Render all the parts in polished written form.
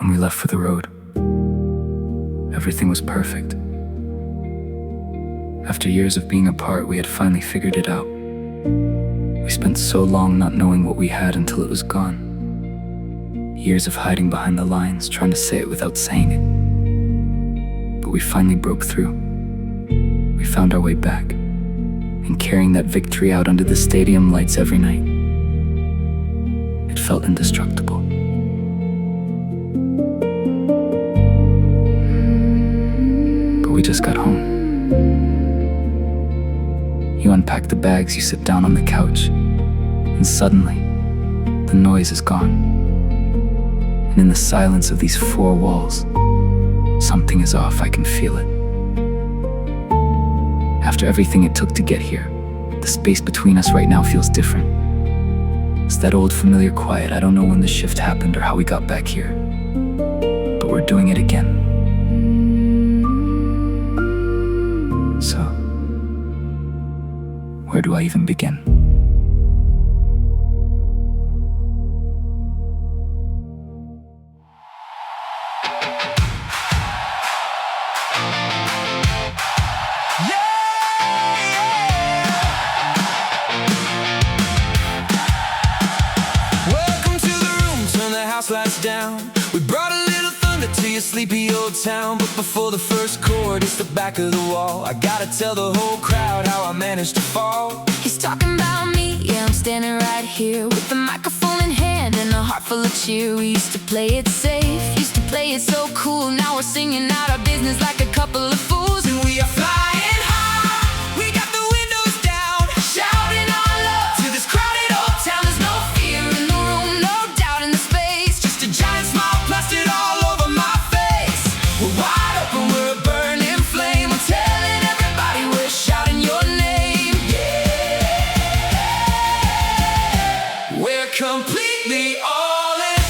When we left for the road, everything was perfect. After years of being apart, we had finally figured it out. We spent so long not knowing what we had until it was gone. Years of hiding behind the lines, trying to say it without saying it. But we finally broke through. We found our way back, and carrying that victory out under the stadium lights every night. It felt indestructible. But we just got home. You unpack the bags, you sit down on the couch, and suddenly, the noise is gone. And in the silence of these four walls, something is off, I can feel it. After everything it took to get here, the space between us right now feels different. It's that old familiar quiet. I don't know when the shift happened or how we got back here, but we're doing it again. So, where do I even begin? Lights down. We brought a little thunder to your sleepy old town. But before the first chord hits the back of the wall, I gotta tell the whole crowd how I managed to fall. He's talking about me, yeah, I'm standing right here with the microphone in hand and a heart full of cheer. We used to play it safe, used to play it so cool. Now we're singing out our business like a couple of fools. And we are flying high, we got the windows down, shouting our love to this crowded old town. There's no fear in the room, no doubt in the space, just a giant smile plastered all over my face. We're wide open, we're a burning flame. We're telling everybody we're shouting your name. Yeah, we're completely all in.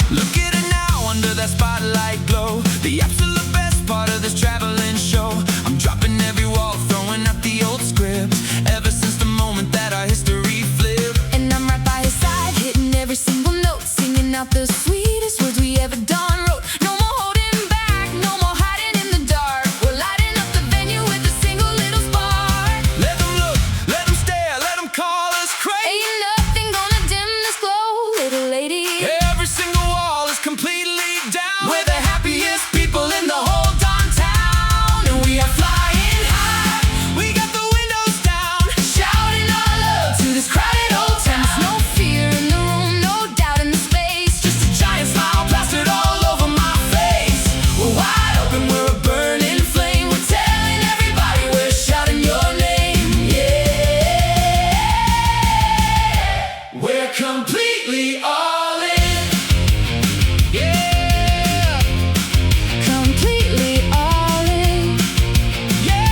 Look at it now under that spotlight glow, the absolute best part of this traveling show. I'm dropping every wall, throwing out the old script, ever since the moment that our history flipped. And I'm right by his side, hitting every single note, singing out the sweetest words we ever done wrote. No more holding back, no more hiding in the dark. We're lighting up the venue with a single little spark. Let them look, let them stare, let them call us crazy. Ain't nothing gonna dim this glow, little lady. Every single wall is completely down. We're the happiest people in the whole darn town. And we are flying high, we got the windows down, shouting our love to this crowded old town. There's no fear in the room, no doubt in the space, Just a giant smile plastered all over my face. We're wide open, we're a burning flame. We're telling everybody we're shouting your name. Yeah, we're completely all in. Yeah, completely all in. yeah,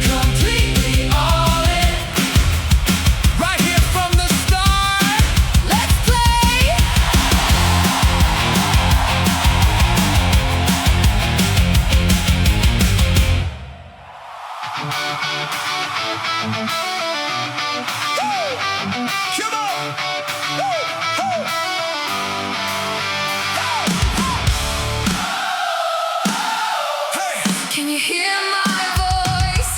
completely all in. Right here from the start. Let's play. Come on! Hey! Can you hear my voice?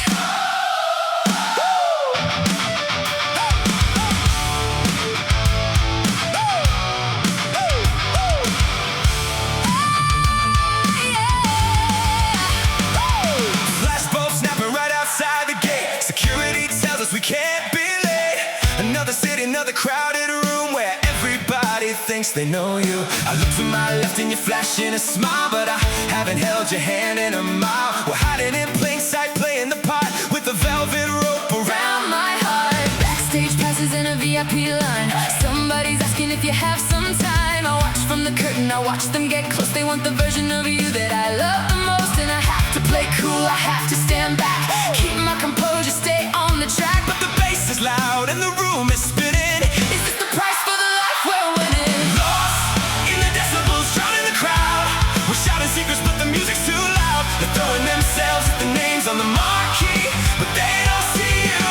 Flash bulb snapping right outside the gate. Security tells us we can't be late. Another city, another crowded room where everybody thinks they know you. I look to my left and you're flashing a smile, but I haven't held your hand in a mile. We're hiding in plain sight, playing the part with the velvet rope around My heart, backstage passes in a VIP line. Somebody's asking if you have some time. I watch from the curtain, I watch them get close. They want the version of you that I love the most. And I have to play cool, I have to stand back, keep my composure, stay on the track. But the bass is loud and the room is spinning. Is this the price for the life we're winning? Lost in the decibels, drowning the crowd. We're shouting secrets, but the music's too loud. They're throwing themselves at the names on the marquee, but they don't see you,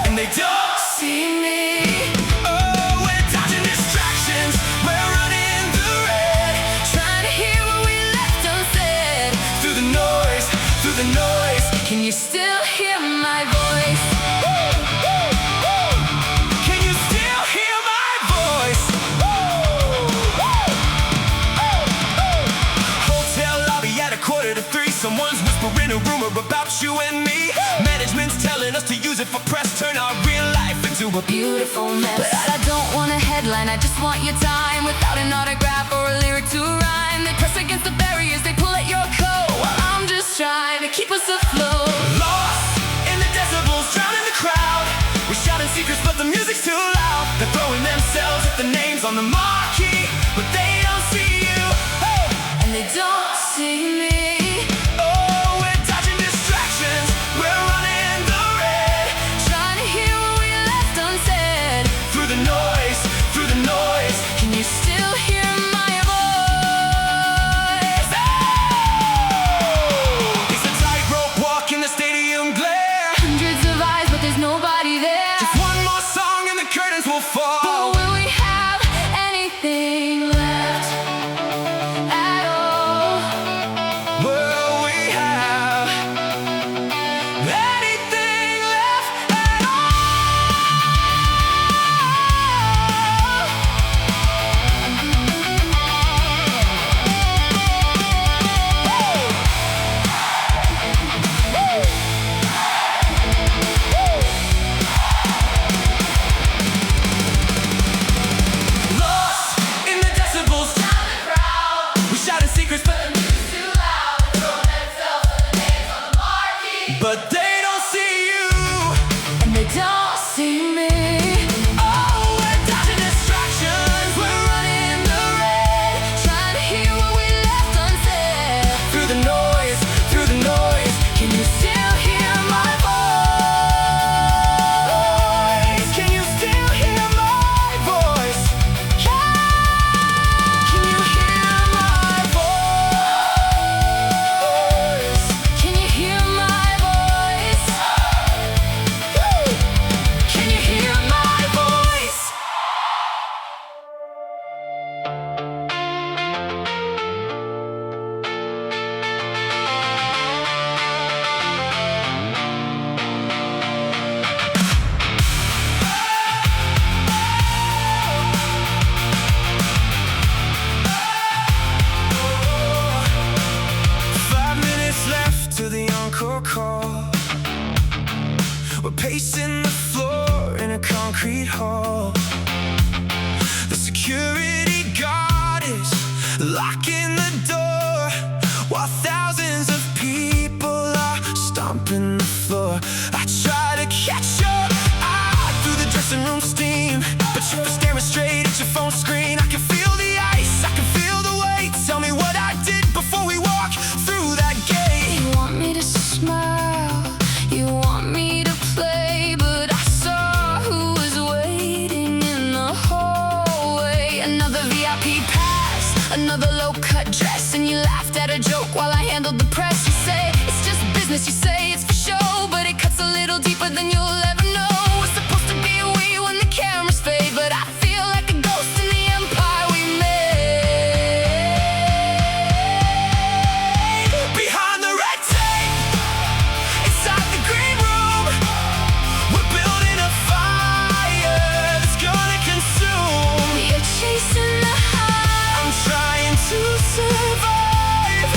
and they don't see me. the noise. Can you still hear my voice? Can you still hear my voice? Hotel lobby at 2:45. Someone's whispering a rumor about you and me. Management's telling us to use it for press. Turn our real life into a Beautiful mess. But I don't want a headline, I just want your time. Without an autograph or a lyric to rhyme. They press against the barriers, they pull at your coat, while I'm just trying to keep us afloat. Lost in the decibels, drowning the crowd. We're shouting secrets but the music's too loud. They're throwing themselves at the names on the marquee, but they don't see you. Hey! And they don't see me. Oh, we're dodging distractions. We're running the red. Trying to hear what we left unsaid. Through the noise, through the noise. Can you still hear my voice? Oh! It's a tightrope walk in the stadium glare. Hundreds of eyes, but there's nobody there. Just one more song and the curtains will But fall. will we have anything left at all? Will we have anything left at all? Lost in the decibels, we shouting secrets, but they don't see you. And they don't see me. Oh, we're dodging distractions. We're running the red, trying to hear what we left unsaid. Through the noise, through the noise. Can you still hear my voice? Can you still hear my voice? Can you hear my voice? Can you hear my voice? Can you hear my voice? Five minutes left to the encore call. We're pacing the floor in a concrete hall. The security guard is locking the door, while thousands of people are stomping the floor. I try to catch your eye through the dressing room steam, but you're staring straight at your phone screen. I can feel the ice, I can feel the weight. Tell me what I did before we walk through that gate. You want me to smile, you want me to play, but I saw who was waiting in the hallway. Another VIP pass, another low-cut dress, and you laughed at a joke while I handled the press. You say it's just business, you say it's for show, but it cuts a little deeper than you'll ever know. It's supposed to be we when the cameras fade, but I feel like a ghost in the empire we made. Behind the red tape, inside the green room, we're building a fire that's gonna consume. You're chasing the high. I'm trying to survive,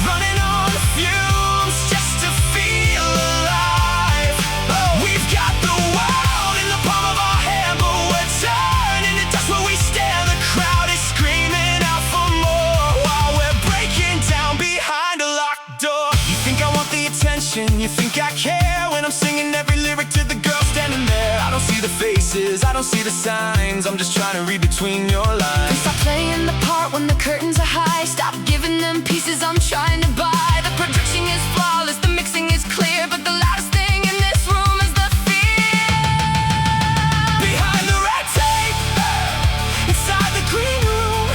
running on fumes just to feel alive. Oh, we've got the world in the palm of our hand, but we're turning to dust where we stand. The crowd is screaming out for more while we're breaking down behind a locked door. You think I want the attention, you think I care when I'm singing every lyric to the girl standing there. I don't see the faces, I don't see the signs, I'm just trying to read between your lines. Stop playing the part when the curtains are high. Stop giving them pieces I'm trying to buy. The production is flawless, the mixing is clear, but the loudest thing in this room is the fear. Behind the red tape, inside the green room,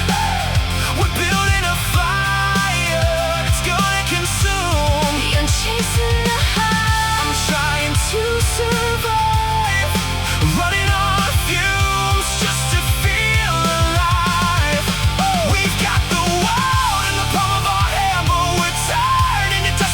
we're building a fire that's gonna consume. You're chasing the high. I'm trying to survive, running on fumes just to feel alive. We've got the world in the palm of our hand, but we're turning to dust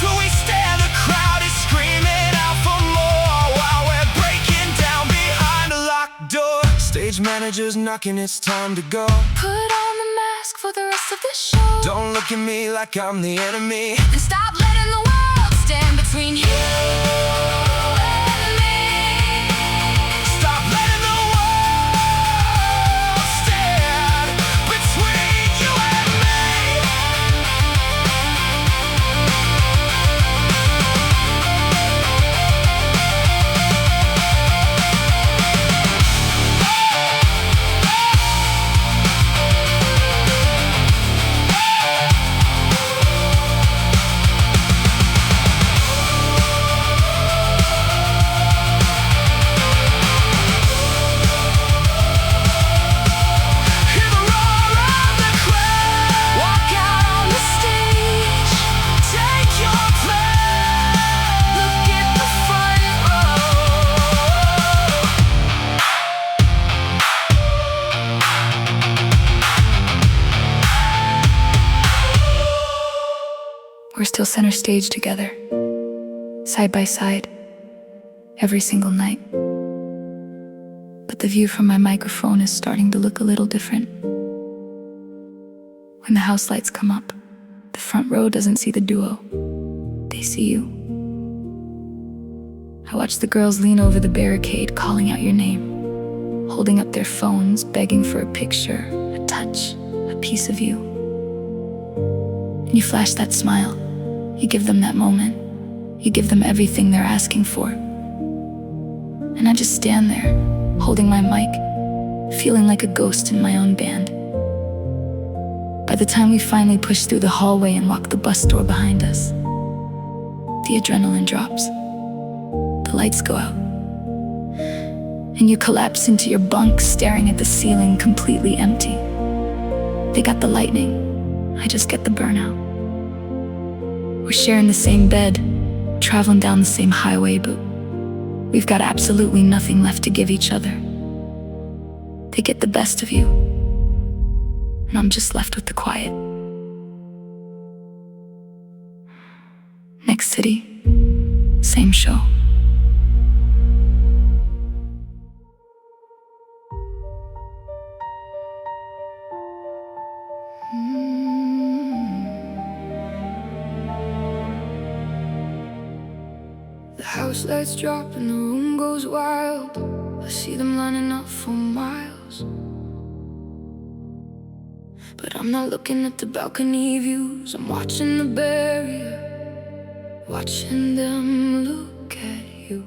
manager's knocking, it's time to go. Put on the mask for the rest of the show. Don't look at me like I'm the enemy. And stop letting the world stand between you and me. Stop letting the world stand between you and me. We're still center stage together, side by side, every single night. But the view from my microphone is starting to look a little different. When the house lights come up, the front row doesn't see the duo. They see you. I watch the girls lean over the barricade, calling out your name, holding up their phones, begging for a picture, a touch, a piece of you. And you flash that smile. You give them that moment. You give them everything they're asking for. And I just stand there, holding my mic, feeling like a ghost in my own band. By the time we finally push through the hallway and lock the bus door behind us, the adrenaline drops. The lights go out. And you collapse into your bunk, staring at the ceiling, completely empty. They got the lightning. I just get the burnout. We're sharing the same bed, traveling down the same highway, but we've got absolutely nothing left to give each other. They get the best of you, and I'm just left with the quiet. Next city, same show. The house lights drop and the room goes wild. I see them lining up for miles, but I'm not looking at the balcony views. I'm watching the barrier, watching them look at you.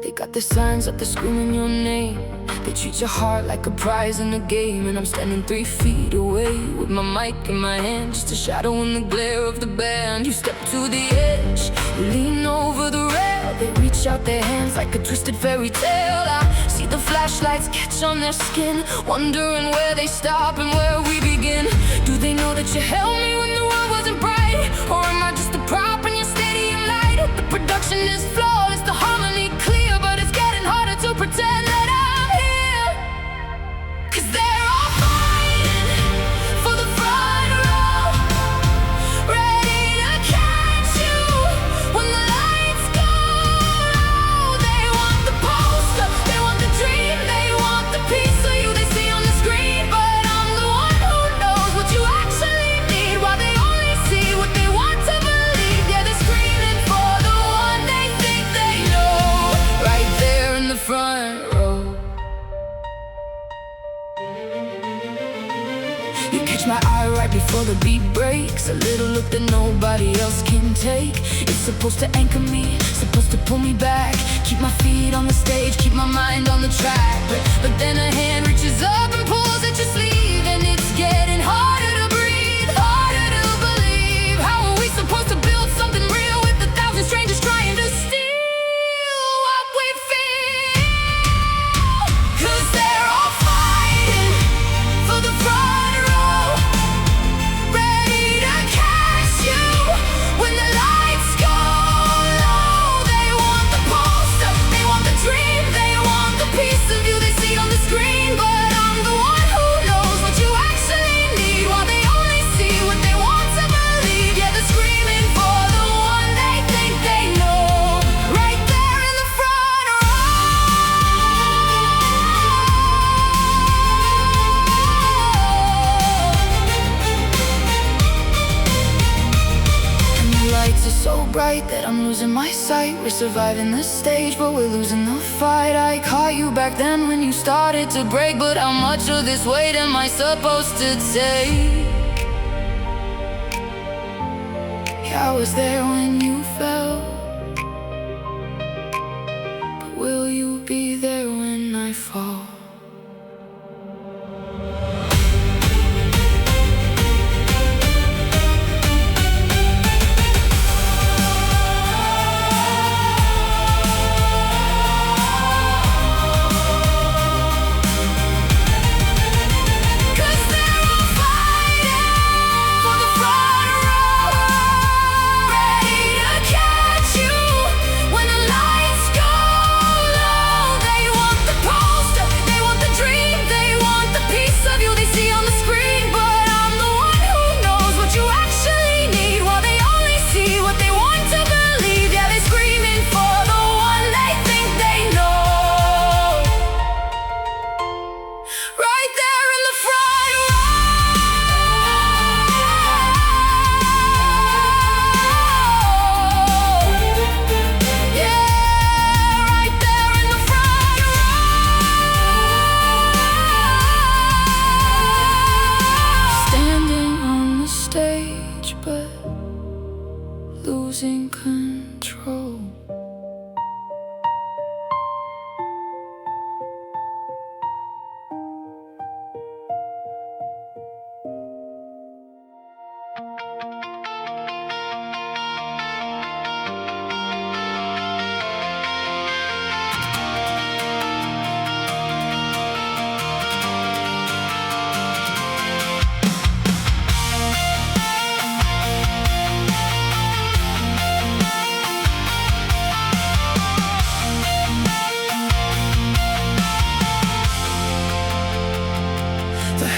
They got the signs up, they're screaming your name. They treat your heart like a prize in a game. And I'm standing 3 feet away with my mic in my hand, just a shadow in the glare of the band. You step to the edge, you lean over the rail. They reach out their hands like a twisted fairy tale. I see the flashlights catch on their skin, wondering where they stop and where we begin. Do they know that you held me when the world wasn't bright? Or am I just a prop in your stadium light? The production is flawless, the harmony clear, but it's getting harder to pretend that I'm here. 'Cause they're all fighting for the front row, ready to catch you when the lights go low. They want the poster, they want the dream, they want the piece of you they see on the screen. But I'm the one who knows what you actually need, while they only see what they want to believe. Yeah, they're screaming for the one they think they know, right there in the front row. You catch my eye right before the beat breaks, a little look that nobody else can take. It's supposed to anchor me, supposed to pull me back, keep my feet on the stage, keep my mind on the track. But then a hand reaches up and pulls at your sleeve, and it's getting harder to breathe, harder to believe. How are we supposed to build something real with 1,000 strangers trying to steal what we feel? 'Cause they're all fighting for the front row, ready to catch you when the lights go low. They want the poster, they want the dream, they want the piece of you they see on the screen. But I'm the one who knows what you actually need, so bright that I'm losing my sight. We're surviving the stage, but we're losing the fight. I caught you back then when you started to break, but how much of this weight am I supposed to take? Yeah, I was there when you fell, but will you be there when I fall? Losing control.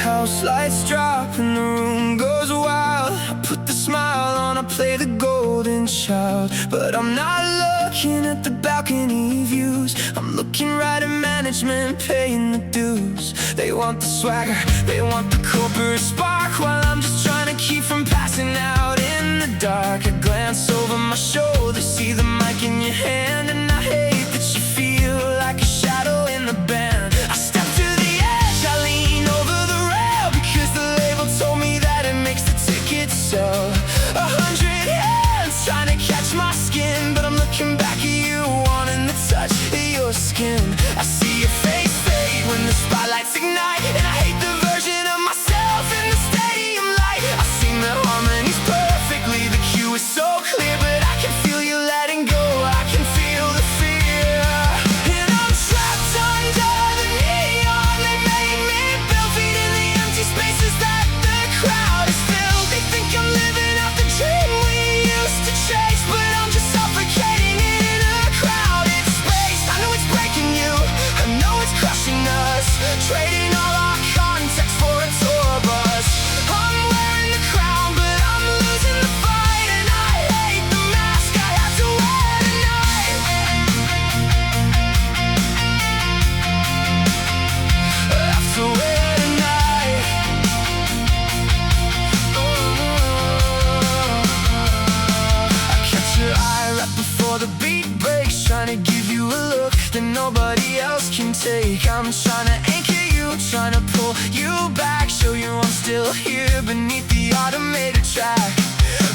House lights drop and the room goes wild. I put the smile on, I play the golden child. But I'm not looking at the balcony views. I'm looking right at management paying the dues. They want the swagger, they want the corporate spark, while I'm just trying to keep from passing out in the dark. I glance over my shoulder, see the mic in your hand, and I hate that you feel like a shadow in the band. I step to the edge, I lean over the rail, because the label told me that it makes the ticket sell. 100 hands trying to catch my skin, but I'm looking back at you, wanting the touch of your skin. I see your face fade when the spotlights ignite, and I hate the version of myself in the stadium light. I sing the harmonies perfectly, the cue is so clear, but I can feel you letting go, I can feel the fear. And I'm trapped under the neon, they made me build feet in the empty spaces that the crowd has filled. They think I'm living out the dream we used to chase, but I'm just suffocating in a crowded space. I know it's breaking you, I know it's crushing us, trading all our context for a tour bus. I'm wearing the crown, but I'm losing the fight, and I hate the mask I have to wear tonight. I have to wear tonight. I catch your eye right before the beat breaks, trying to give you a look that nobody else can take. I'm trying to anchor you, trying to pull you back, show you I'm still here beneath the automated track.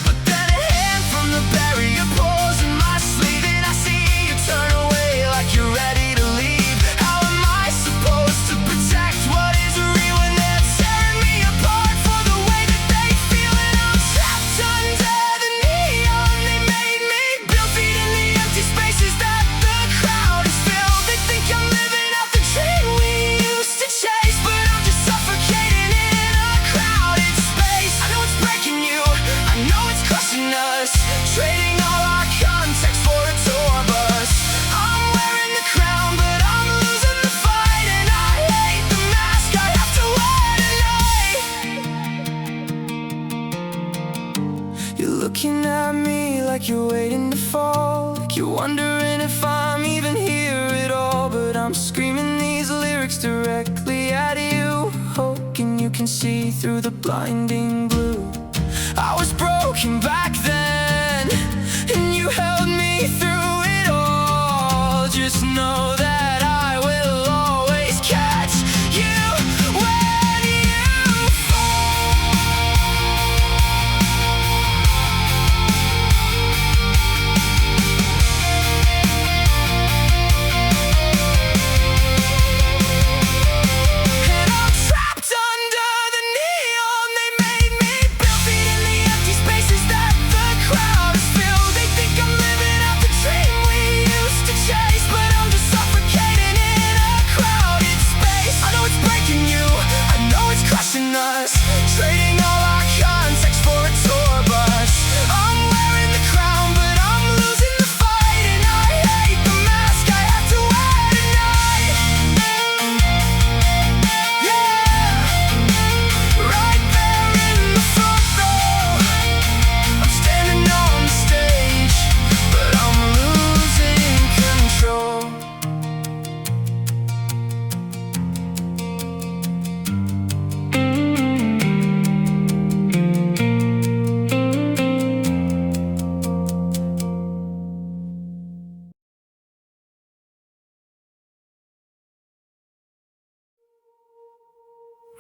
But then a hand from the barrier pulls in my sleeve, and I see you turn away like you're ready to leave. How am I supposed to protect what is real when they're tearing me apart for the way that they feel? And I'm trapped under the neon, they made me build feet in the empty spaces that the crowd has filled. They think I'm living out the dream we used to chase, but I'm just suffocating in a crowded space. I know it's breaking you, I know it's crushing us, trading all our context for a tour bus. I'm wearing the crown, but I'm losing the fight, and I hate the mask I have to wear tonight. You're looking at me like you're waiting to fall, like you're wondering if I'm even here at all. But I'm screaming these lyrics directly at you, hoping you can see through the blinding blue. I was broken back then,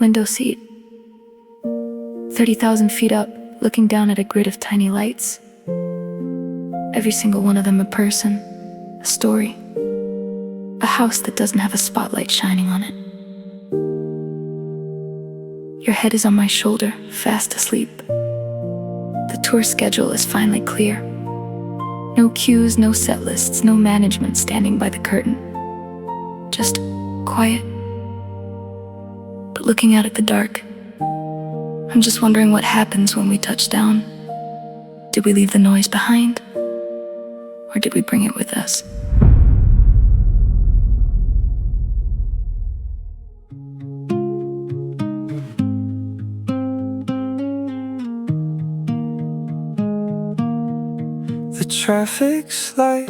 Window seat. 30,000 feet up, looking down at a grid of tiny lights. Every single one of them a person, a story, a house that doesn't have a spotlight shining on it. Your head is on my shoulder, fast asleep. The tour schedule is finally clear. No cues, no set lists, no management standing by the curtain. Just quiet. But looking out at the dark, I'm just wondering what happens when we touch down. Did we leave the noise behind? Or did we bring it with us? The traffic's light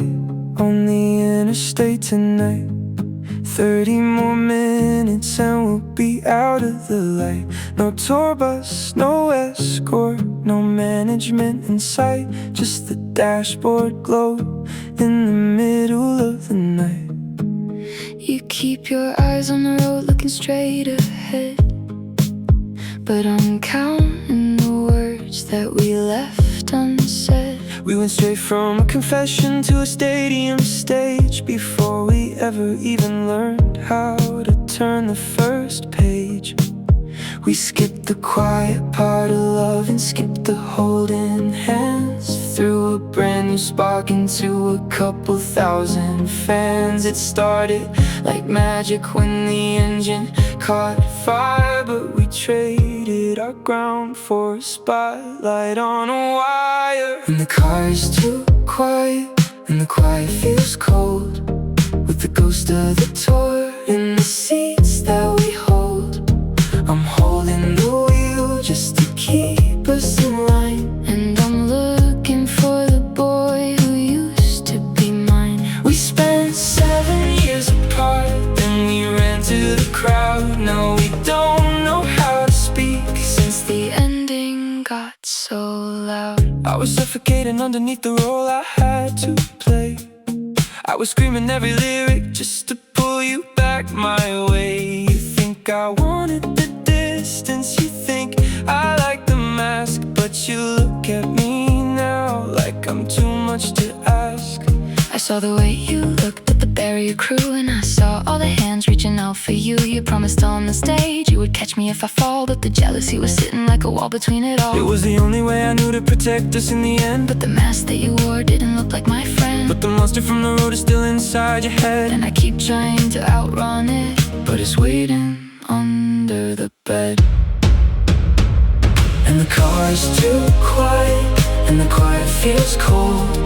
on the interstate tonight. 30 more minutes and we'll be out of the light. No tour bus, no escort, no management in sight. Just the dashboard glow in the middle of the night. You keep your eyes on the road looking straight ahead, but I'm counting the words that we left unsaid. We went straight from a confession to a stadium stage before we ever even learned how to turn the first page. We skipped the quiet part of love and skipped the holding hands. Threw a brand new spark into a couple thousand fans. It started like magic when the engine caught fire, but we traded our ground for a spotlight on a wire. And the car is too quiet, and the quiet feels cold, with the ghost of the tour in the seats that we hold. I'm holding the wheel just to keep us in line, and I'm looking for the boy who used to be mine. We spent 7 years apart, then we ran to the crowd. Now we don't know how to speak since The ending got so loud. I was suffocating underneath the role I had to play. I was screaming every lyric just to pull you back my way. You think I wanted the distance, you think I like the mask, but you look at me now like I'm too much to ask. I saw the way you looked at the barrier crew, and I saw all the hands reaching out for you. You promised on the stage you would catch me if I fall, but the jealousy was sitting like a wall between it all. It was the only way I knew to protect us in the end. But the mask that you wore didn't look like my friend. But the monster from the road is still inside your head, And I keep trying to outrun it, but it's waiting under the bed. And the car is too quiet, and the quiet feels cold,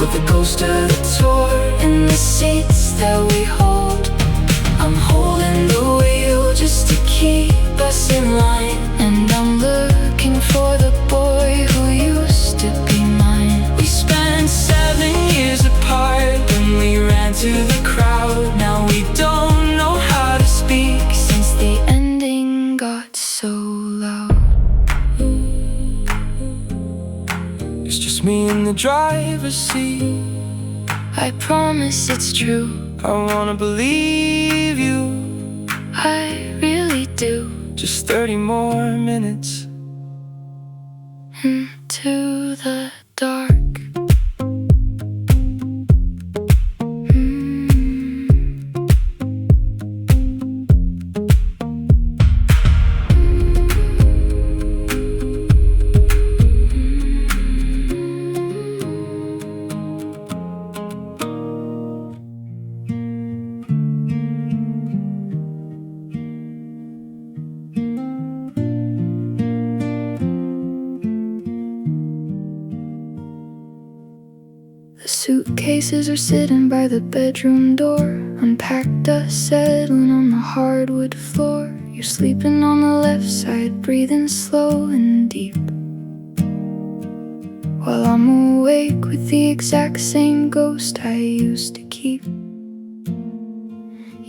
with the ghost of the tour in the seats that we hold. I'm holding the wheel just to keep us in line, and I'm looking for the boy who used to be mine. We spent 7 years apart, then we ran to the crowd. Now we don't know how to speak Since the ending got so loud. It's just me in the driver's seat. I promise it's true, I wanna believe you. I really do. Just 30 more minutes Into the dark. The suitcases are sitting by the bedroom door, unpacked, dust settling on the hardwood floor. You're sleeping on the left side, breathing slow and deep, while I'm awake with the exact same ghost I used to keep.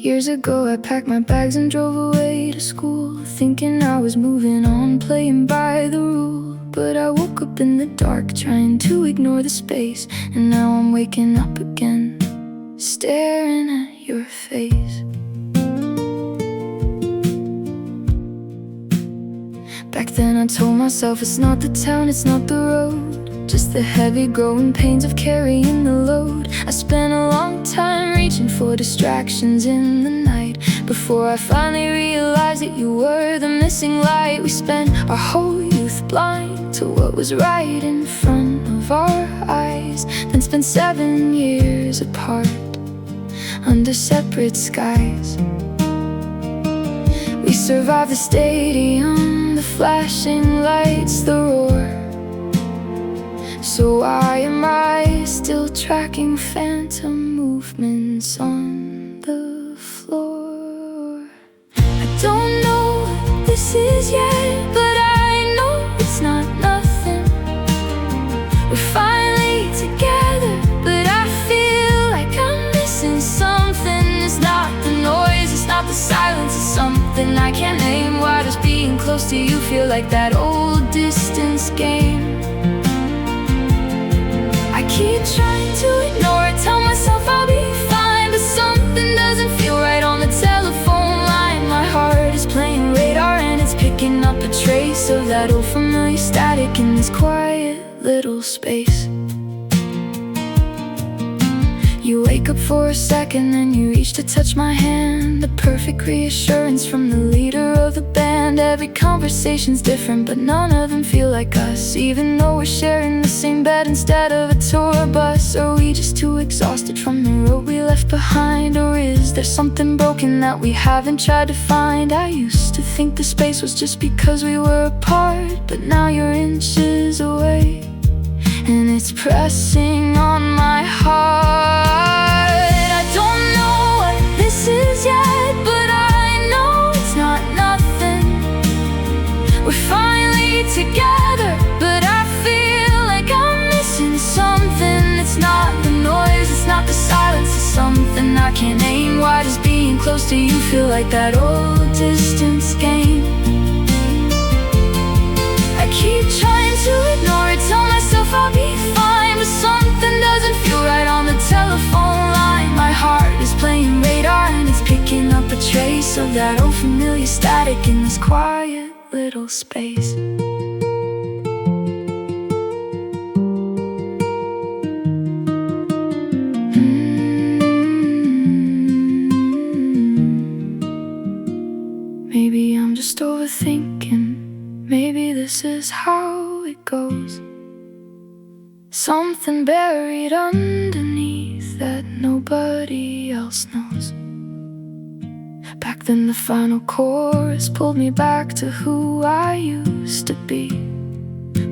Years ago I packed my bags and drove away to school, thinking I was moving on, playing by the rules. But I woke up in the dark, trying to ignore the space, and now I'm waking up again, staring at your face. Back then I told myself it's not the town, it's not the road, just the heavy growing pains of carrying the load. I spent a long time reaching for distractions in the night, before I finally realized that you were the missing light. We spent our whole youth blind to what was right in front of our eyes, then spent 7 years apart under separate skies. We survived the stadium, the flashing lights, the roar. So why am I still tracking phantom movements on the floor? I don't know what this is yet, but I know it's not nothing. We're finally together, but I feel like I'm missing something. It's not the noise, it's not the silence, it's something I can't name. Why does being close to you feel like that old distance game? I keep trying to ignore it, tell myself I'll be fine, but something doesn't feel right on the telephone line. My heart is playing radar and it's picking up a trace of that old familiar static in this quiet little space. You wake up for a second, then you reach to touch my hand, the perfect reassurance from the leader of the band. Every conversation's different, but none of them feel like us, even though we're sharing the same bed instead of a tour bus. Are we just too exhausted from the road we left behind, or is there something broken that we haven't tried to find? I used to think the space was just because we were apart, but now you're inches away and it's pressing on my heart. I don't know what this is yet, but I know it's not nothing. We're finally together, but I feel like I'm missing something. It's not the noise, it's not the silence, it's something I can't name. Why does being close to you feel like that old distance game? I keep trying to ignore it, tell myself I'll be fine, but something doesn't feel right on the telephone line. My heart is playing radar and it's picking up a trace of that old familiar static in this quiet little space. Maybe I'm just overthinking, maybe this is how it goes. Something buried underneath that nobody else knows. Back then the final chorus pulled me back to who I used to be,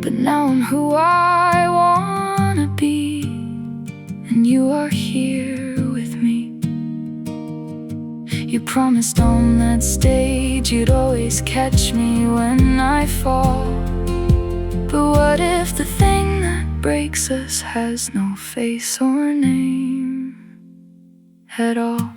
but now I'm who I wanna be, and you are here with me. You promised on that stage you'd always catch me when I fall, but what if the thing that breaks us has no face or name at all?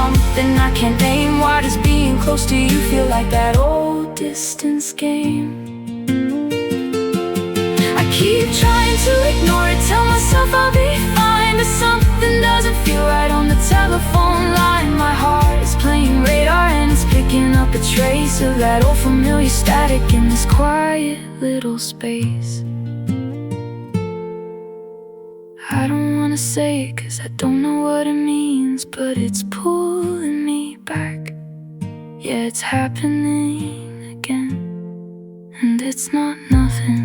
Something I can't name. Why does being close to you feel like that old distance game? I keep trying to ignore it, tell myself I'll be fine, but something doesn't feel right on the telephone line. My heart is playing radar and it's picking up a trace of that old familiar static in this quiet little space. I don't wanna say it 'cause I don't know what it means, but it's pulling me back. Yeah, it's happening again, and it's not nothing.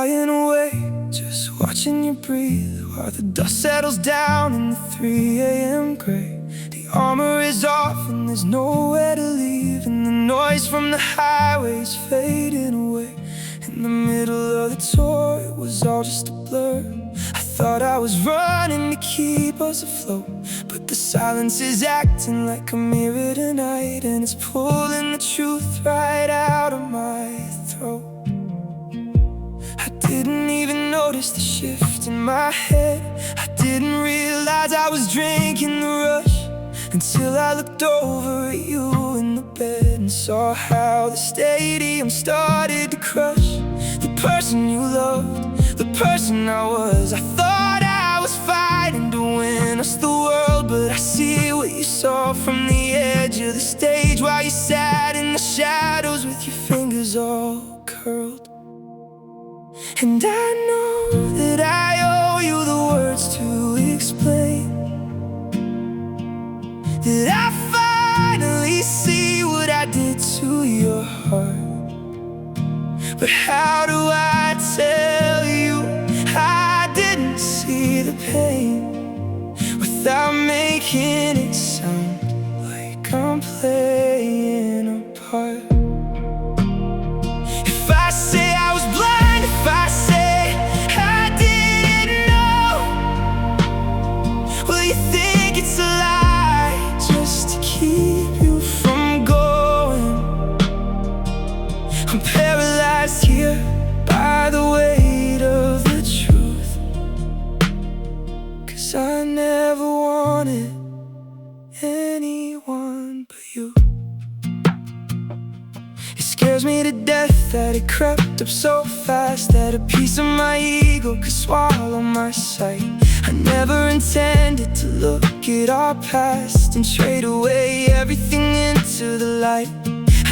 flying away, just watching you breathe while the dust settles down in the 3 a.m. gray. The armor is off and there's nowhere to leave, and the noise from the highway is fading away. In the middle of the tour, it was all just a blur. I thought I was running to keep us afloat, but the silence is acting like a mirror tonight, and it's pulling the truth right out of my throat. I didn't even notice the shift in my head. I didn't realize I was drinking the rush until I looked over at you in the bed and saw how the stadium started to crush. The person you loved, the person I was. I thought I was fighting to win us the world, but I see what you saw from the edge of the stage while you sat in the shadows with your fingers all curled. And I know that I owe you the words to explain that I finally see what I did to your heart. But how do I tell you I didn't see the pain without making it sound like I'm playing a part? If I say I was blind, if I say I didn't know, will you think it's a lie just to keep you from going? I'm paralyzed here by the weight of the truth, 'cause I never wanted anyone but you. It scares me to death that it crept up so fast, that a piece of my ego could swallow my sight. I never intended to look at our past and trade away everything into the light.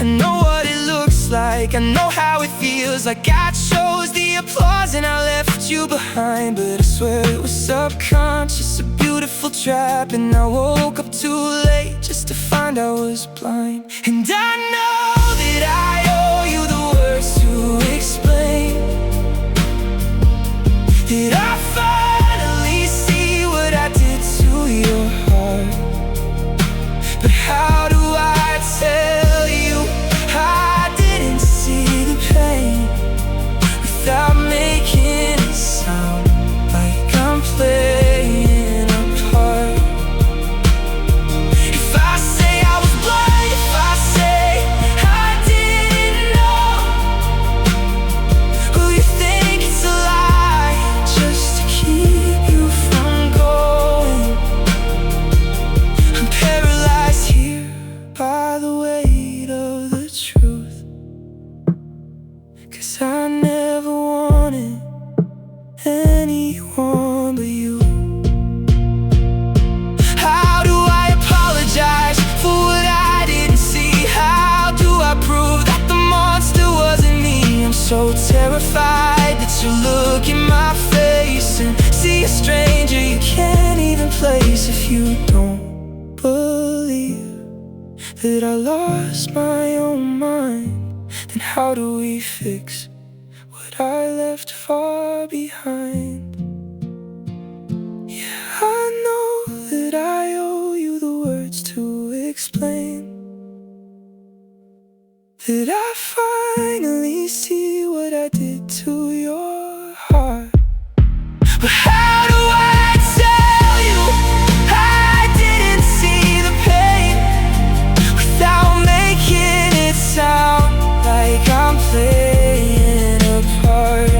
I know what it looks like, I know how it feels like. I chose the applause and I left you behind, but I swear it was subconscious, a beautiful trap. And I woke up too late just to find I was blind. And I know that I owe you the words to explain that I finally see what I did to your heart. But how do I tell you I didn't see the pain without making it sound like I'm playing a part? If I say I was blind, if I say I didn't know, will you think it's a lie just to keep you from going? I'm paralyzed here by the weight of the truth, 'cause I never wanted anyone but you. How do I apologize for what I didn't see? How do I prove that the monster wasn't me? I'm so terrified that you look in my face and see a stranger you can't even place. If you don't believe that I lost my own mind, then how do we fix what I left far behind? Yeah, I know that I owe you the words to explain that I finally see what I did to your heart. But how do I tell you I didn't see the pain without making it sound like I'm playing a part?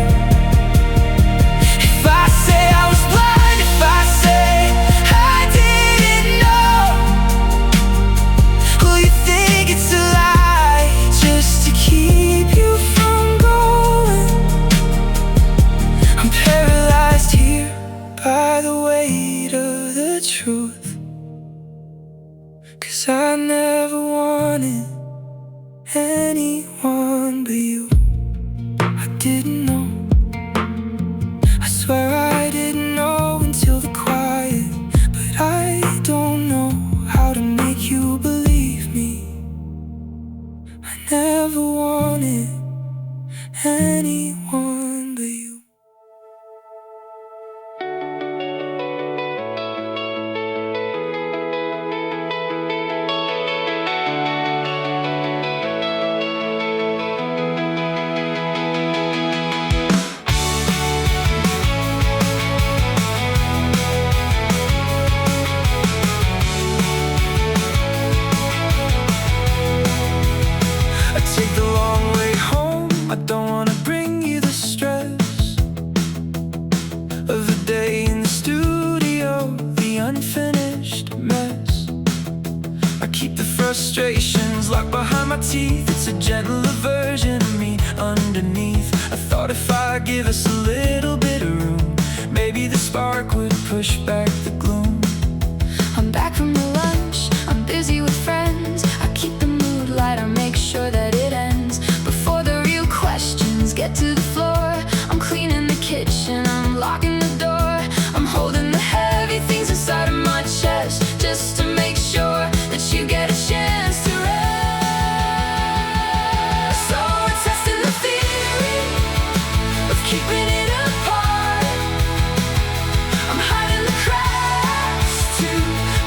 spark behind my teeth. It's a gentler version of me underneath. I thought if I give us a little bit of room, maybe the spark would push back the gloom. I'm back from the lunch, I'm busy with friends. I keep the mood light, I make sure that it ends before the real questions get to the floor. I'm cleaning the kitchen, I'm locking the door. I'm holding the heavy things inside of my chest, just to make sure that you get a chance to rest. So we're testing the theory of keeping it apart. I'm hiding the cracks to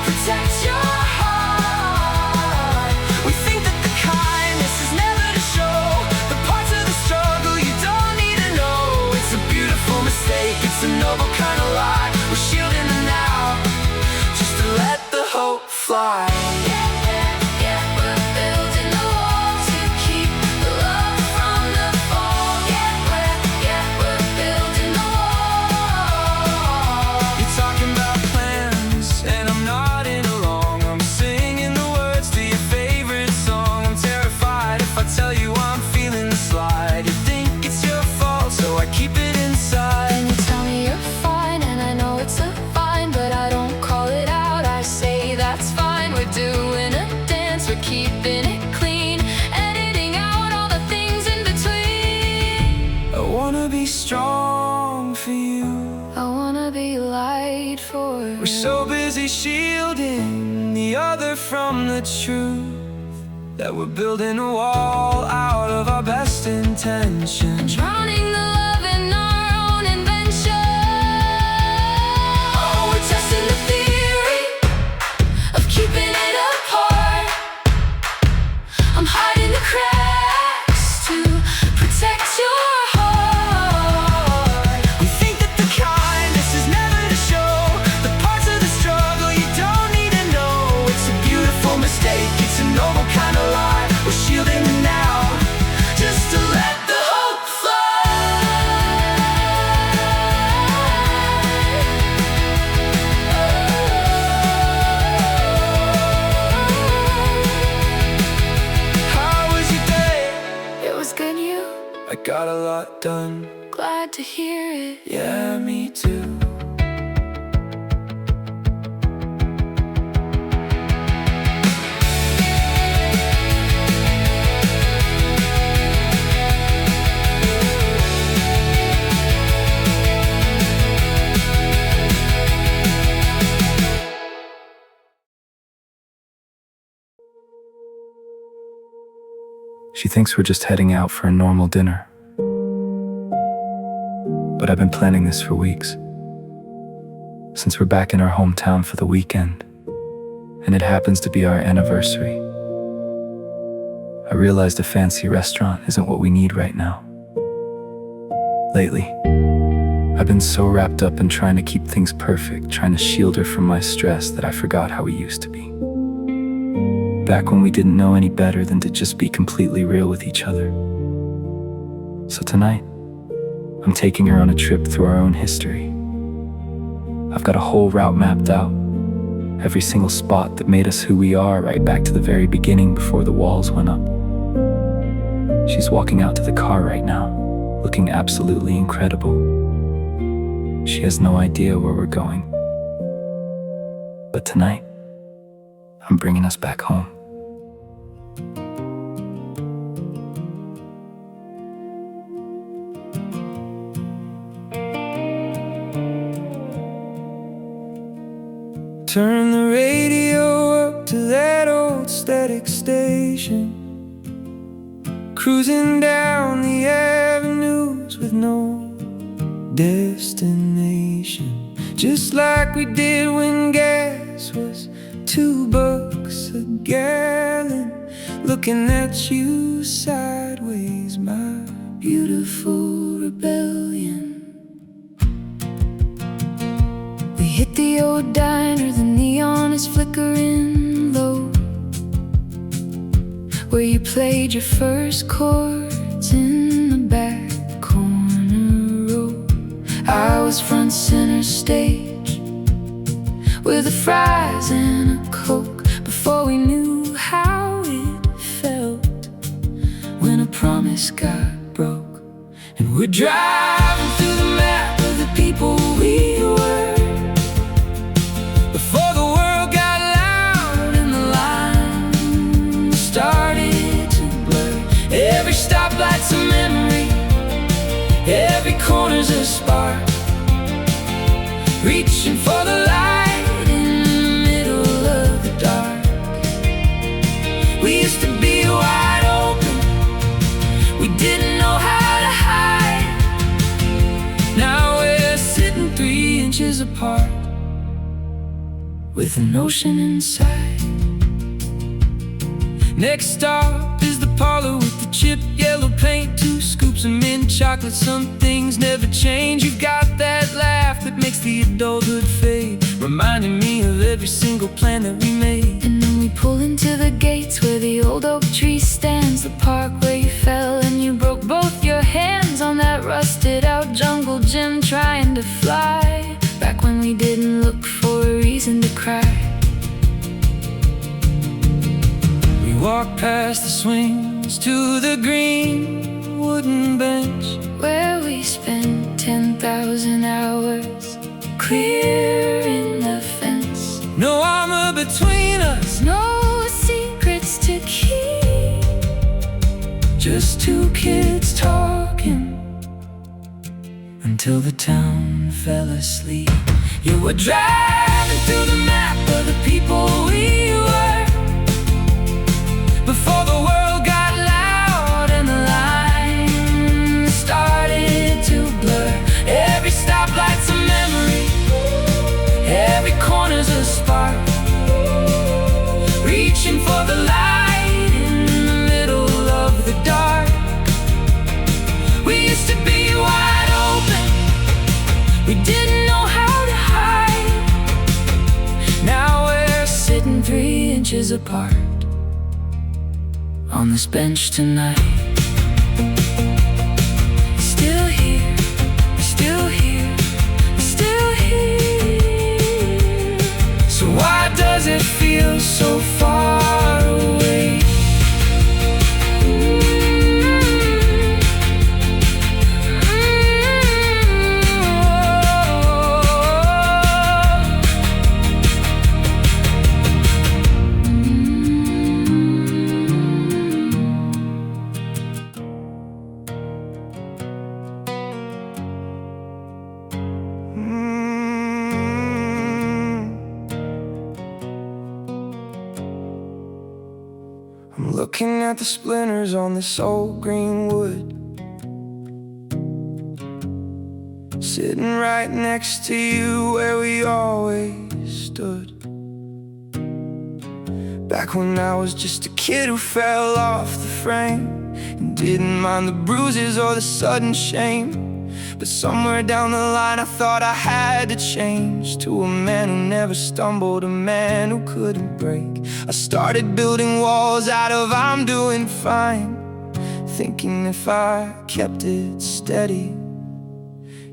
protect your heart. We think that the kindness is never to show the parts of the struggle you don't need to know. It's a beautiful mistake, it's a noble kind of lie. We're shielding the now, just to let the hope fly. We're building the wall to keep the love from the fall. We're building the wall. You're talking about plans, and I'm nodding along. I'm singing the words to your favorite song. I'm terrified if I tell you I'm feeling the slide. You think it's your fault, so I keep it inside. And you tell me you're fine, and I know it's a fine, but I don't call it out, I say that's fine. We're doing a dance, we're keeping it clean, editing out all the things in between. I wanna be strong for you. I wanna be light for you. We're so busy shielding the other from the truth that we're building a wall out of our best intentions. Drowning the love in our own invention. Oh, we're testing the theory of keeping it apart. I'm hiding the cracks to protect your heart. We think that the kindness is never to show the parts of the struggle you don't need to know. It's a beautiful mistake, it's a noble kind of lie. We're shielding the now, just to let the hope fly. How was your day? It was good, you? I got a lot done. Glad to hear it. Yeah, me too. She thinks we're just heading out for a normal dinner. But I've been planning this for weeks. Since we're back in our hometown for the weekend, and it happens to be our anniversary, I realized a fancy restaurant isn't what we need right now. Lately, I've been so wrapped up in trying to keep things perfect, trying to shield her from my stress, that I forgot how we used to be. Back when we didn't know any better than to just be completely real with each other. So tonight, I'm taking her on a trip through our own history. I've got a whole route mapped out, every single spot that made us who we are, right back to the very beginning before the walls went up. She's walking out to the car right now, looking absolutely incredible. She has no idea where we're going. But tonight, I'm bringing us back home. Turn the radio up to that old static station, cruising down the avenues with no destination, just like we did when gas was $2 a gallon. Looking at you sideways, my beautiful rebellion. We hit the old diner, the neon is flickering low, where you played your first chords in the back corner row. I was front center stage with the fries and a Coke, before we knew how it felt. promise got broke, and we're driving through the map of the people we were. Before the world got loud and the lines started to blur. Every stoplight's a memory, every corner's a spark, reaching for the light in the middle of the dark. We used to be wide open, we didn't know how to hide. Now we're sitting 3 inches apart, with an ocean inside. Next stop is the parlor with the chipped yellow paint, 2 scoops of mint chocolate. Some things never change. You've got that laugh that makes the adulthood fade, reminding me of every single plan that we made. And then we pull into the gates where the old oak tree stands, the park where you fell and you broke both your hands on that rusted out jungle gym, trying to fly, back when we didn't look for a reason to cry. We walk past the swings to the green wooden bench, where we spent 10,000 hours clearing the fence. no armor between us, No secrets to keep, just 2 kids talking until the town fell asleep. You were driving through the map of the people we were. Before the world got loud and the lines started to blur. Every stoplight's a memory, every corner's a spark, reaching for the light in the middle of the dark. We used to be wide open, we didn't know how to hide. Now we're sitting 3 inches apart on this bench tonight. Still here, still here, still here. So why does it feel so far away? I'm looking at the splinters on this old green wood, sitting right next to you where we always stood. Back when I was just a kid who fell off the frame and didn't mind the bruises or the sudden shame. But somewhere down the line I thought I had to change to a man who never stumbled, a man who couldn't break. I started building walls out of I'm doing fine, thinking if I kept it steady,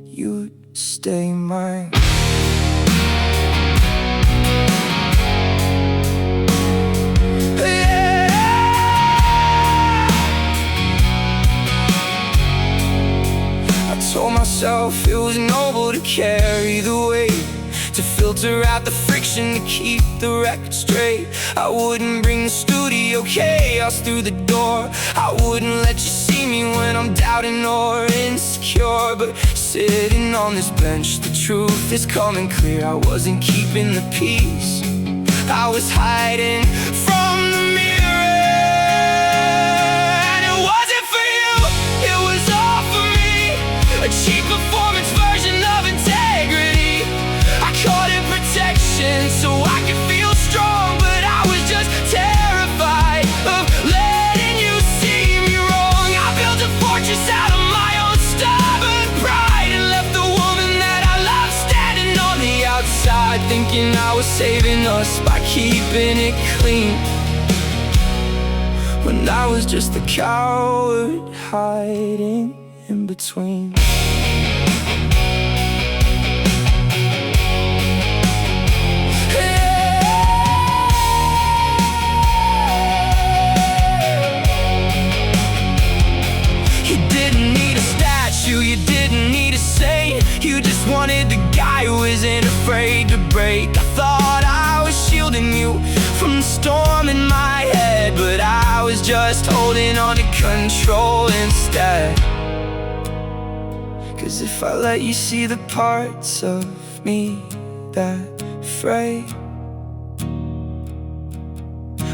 you'd stay mine. Told myself it was noble to carry the weight, to filter out the friction, to keep the record straight. I wouldn't bring the studio chaos through the door, I wouldn't let you see me when I'm doubting or insecure. But sitting on this bench, the truth is coming clear. I wasn't keeping the peace, I was hiding from the mirror. And it wasn't for you, it was all for me. A cheap performance version of integrity. I called it protection so I could feel strong, but I was just terrified of letting you see me wrong. I built a fortress out of my own stubborn pride and left the woman that I love standing on the outside, thinking I was saving us by keeping it clean, when I was just a coward hiding in between. break. I thought I was shielding you from the storm in my head, but I was just holding on to control instead. 'Cause if I let you see the parts of me that fray,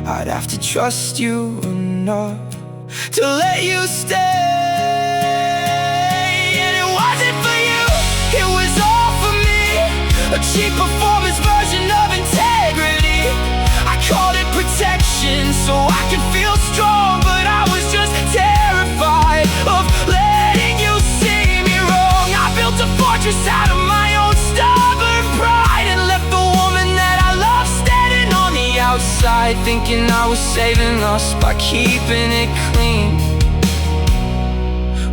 I'd have to trust you enough to let you stay. And it wasn't for you, it was all for me. A cheap performance version of integrity. I called it protection so I could feel strong, but I was just terrified of letting you see me wrong. I built a fortress out of my own stubborn pride and left the woman that I love standing on the outside, thinking I was saving us by keeping it clean,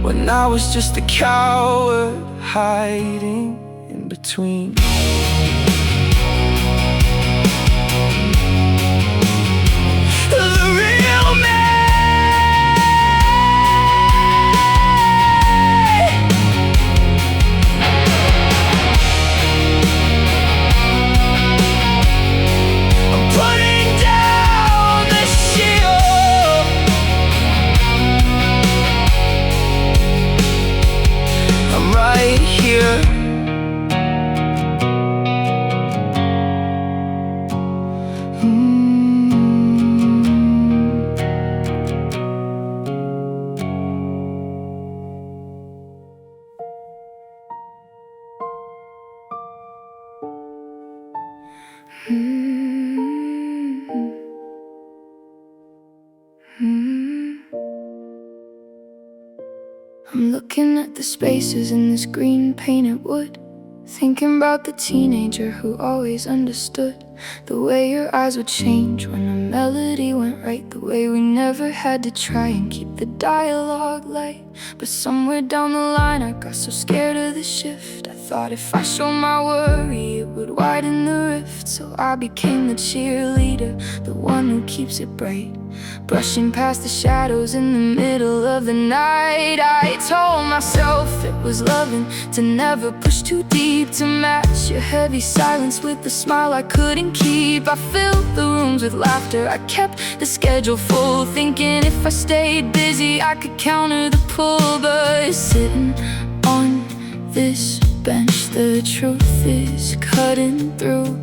when I was just a coward hiding in between. The real me. I'm putting down the shield. I'm right here. I'm looking at the spaces in this green painted wood, thinking about the teenager who always understood the way your eyes would change when a melody went right, the way we never had to try and keep the dialogue light. But somewhere down the line I got so scared of the shift, I thought if I showed my worry it would widen the rift. So I became the cheerleader, the one who keeps it bright, brushing past the shadows in the middle of the night. I told myself it was loving to never push too deep, to match your heavy silence with the smile I couldn't keep. I filled the rooms with laughter, I kept the schedule full, thinking if I stayed busy I could counter the pull. But sitting on this bench, the truth is cutting through.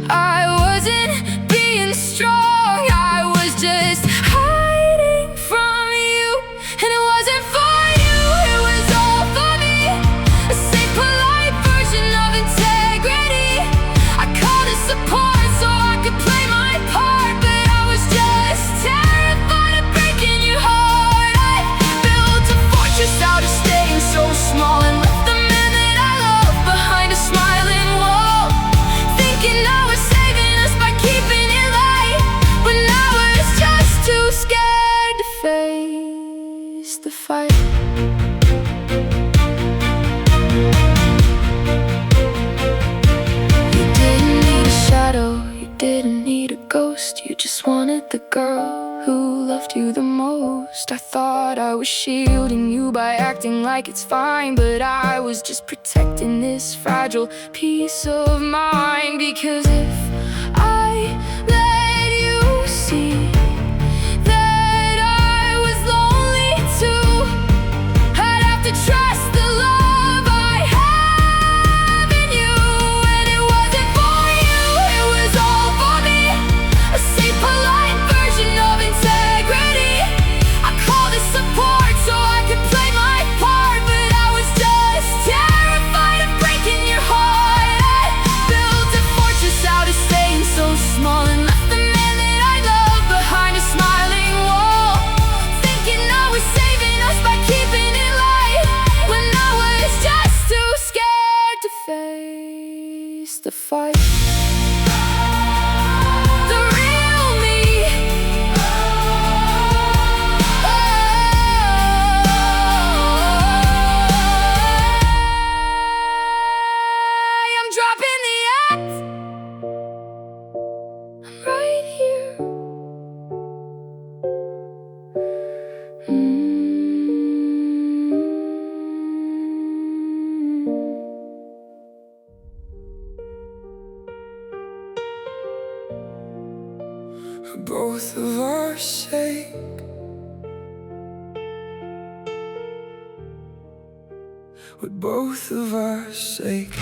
I wasn't being strong, I was just hiding from you. And it wasn't for you, it was all for me. A safe, polite version of integrity. I called it support so I could play my part, but I was just terrified of breaking your heart. I built a fortress out of staying so small and left the man that I love behind a smiling wall, thinking I was saving us by keeping it light, when I was just too scared to face the fight. You didn't need a shadow, you didn't need a ghost, you just wanted the girl who loved you the most. I thought I was shielding you by acting like it's fine, but I was just protecting this fragile piece of mine. Because if I let you see that I was lonely too, I'd have to trust the love I have in you. And it wasn't for you, it was all for me. A safe, polite version of integrity. I called it support so I could play my part, but I was just terrified of breaking your heart. I built a fortress out of staying so small and for both of our sake. For both of our sake.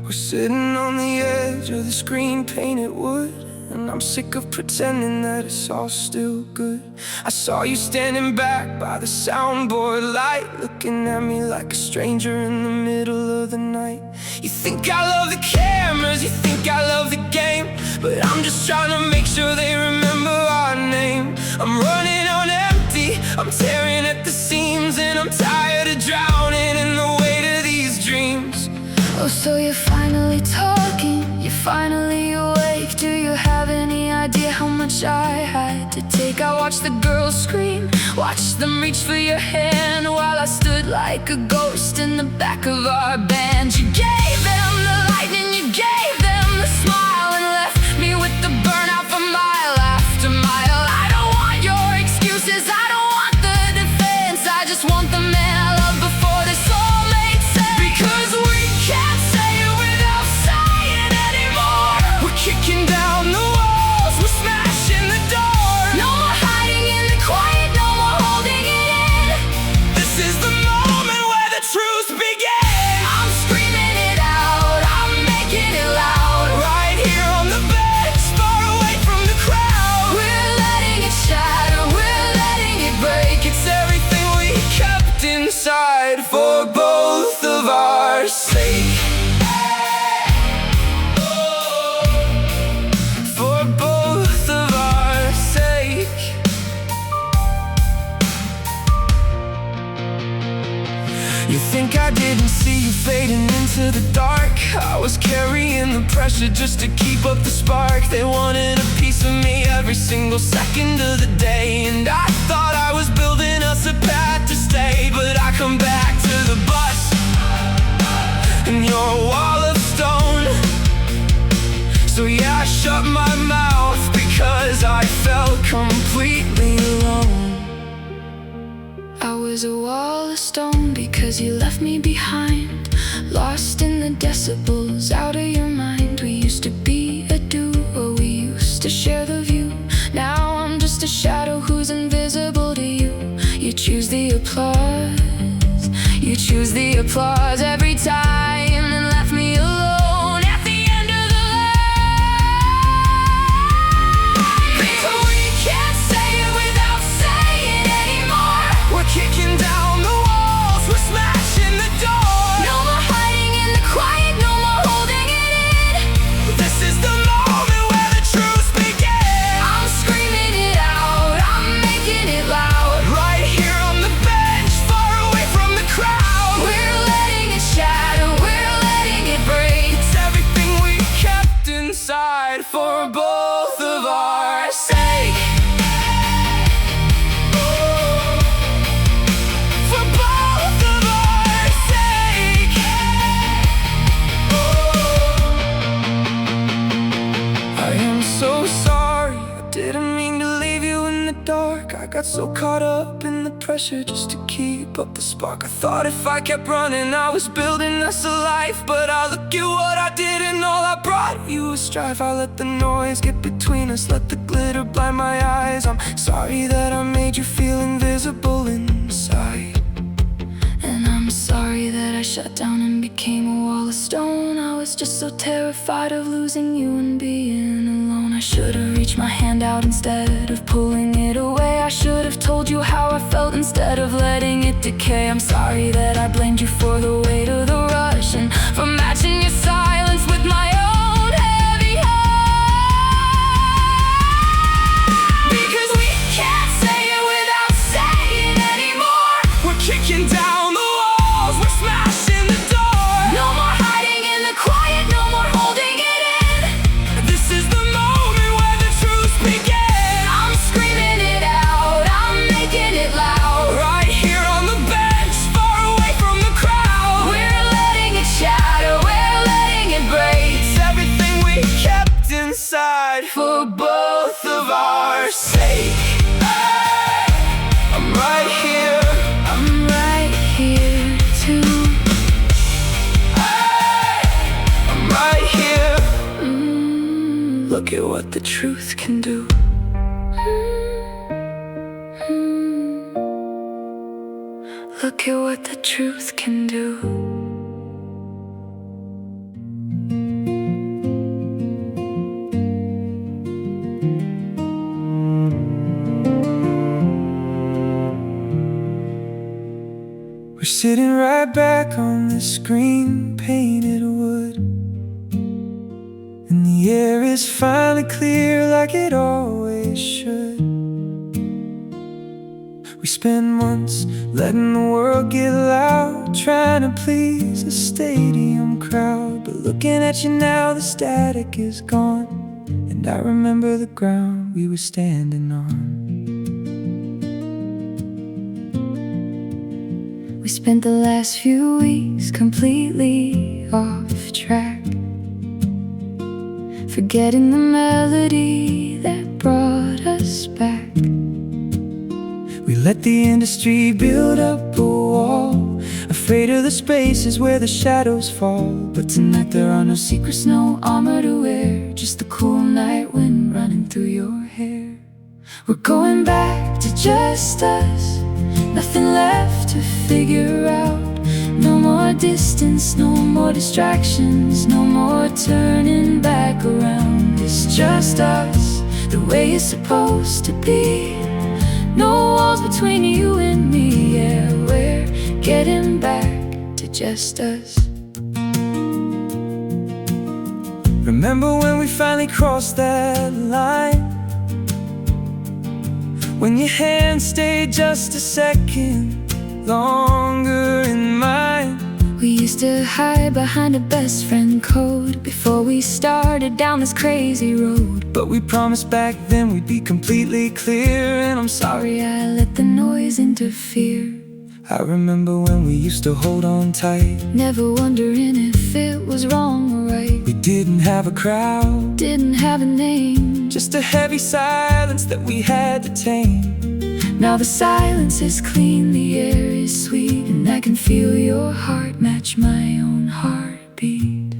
We're sitting on the edge of the screen painted wood, and I'm sick of pretending that it's all still good. I saw you standing back by the soundboard light, looking at me like a stranger in the middle of the night. You think I love the cameras, you think I love the game, but I'm just trying to make sure they remember our name. I'm running on empty, I'm tearing at the seams, and I'm tired of drowning in the weight of these dreams. Oh, so you're finally talking, you're finally awake. Do you have any idea how much I had to take? I watched the girls scream, watched them reach for your hand, while I stood like a ghost in the back of our band. You gave them the lightning, you gave them the smile, and left me with the burnout for mile after mile. I don't want your excuses, I don't want the defense, I just want the man I love before this all made sense. Because we can't say it without saying anymore. We're kicking down the walls, we're smashing the door. No more hiding in the quiet, no more holding it in. This is the moment where the truth begins. I'm screaming it out, I'm making it loud. Right here on the bench, far away from the crowd. We're letting it shatter, we're letting it break. It's everything we kept inside for both of our sake. For both of our sake. You think I didn't see you fading into the dark? I was carrying the pressure just to keep up the spark. They wanted a piece of me every single second of the day, and I thought I was building us a path to stay. But I come back to the bus, and you're a wall of stone. So yeah, I shut my mouth because I felt completely alone. I was a wall of stone because you left me behind, lost in the decibels, out of your mind. We used to be a duo, we used to share the view. Now I'm just a shadow who's invisible to you. You choose the applause, you choose the applause every time, and left me alone at the end of the line. Because we can't say it without saying anymore. We're kicking down the walls, we're smashing the door. No more hiding in the quiet, no more holding it in. This is the moment where the truth begins. I'm screaming it out, I'm making it loud. Right here on the bench, far away from the crowd. We're letting it shatter, we're letting it break. It's everything we kept inside for both of our sake. For both of our sake. I am so sorry, I didn't mean to leave you in the dark. I got so caught up in the pressure just to keep up the spark. I thought if I kept running I was building us a life, but I look at what I did and all I brought you was strife. I let the noise get between us, let the glitter blind my eyes. I'm sorry that I made you feel invisible inside. And I'm sorry that I shut down and became a wall of stone. I was just so terrified of losing you and being alone. I should have reached my hand out instead of pulling it away. I should have told you how I felt instead of letting it decay. I'm sorry that I blamed you for the weight of the rush, and for matching your silence with my own heavy heart. Because we can't say it without saying anymore. We're kicking down the walls, we're smashing the door. No more hiding in the quiet, no more holding it in. This is the moment where the truth begins. I'm screaming it out, I'm making it loud. Right here on the bench, far away from the crowd. We're letting it shatter, we're letting it break. It's everything we kept inside For both of our sake. Hey! Look at what the truth can do. Look at what the truth can do. We're sitting right back on this green painted wood, and the air is finally clear like it always should. We spend months letting the world get loud, trying to please a stadium crowd. But looking at you now, the static is gone, and I remember the ground we were standing on. We spent the last few weeks completely off track, forgetting the melody that brought us back. We let the industry build up a wall, afraid of the spaces where the shadows fall. But tonight there are no secrets, no armor to wear, just the cool night wind running through your hair. We're going back to just us, nothing left to figure out. No more distance, no more distractions, no more turning back around. It's just us, the way it's supposed to be. No walls between you and me, yeah, we're getting back to just us. Remember when we finally crossed that line, when your hand stayed just a second longer in mine? We used to hide behind a best friend code before we started down this crazy road. But we promised back then we'd be completely clear, and I'm sorry I let the noise interfere. I remember when we used to hold on tight, never wondering if it was wrong or right. We didn't have a crowd, didn't have a name, just a heavy silence that we had to tame. Now the silence is clean, the air is sweet, and I can feel your heart match my own heartbeat.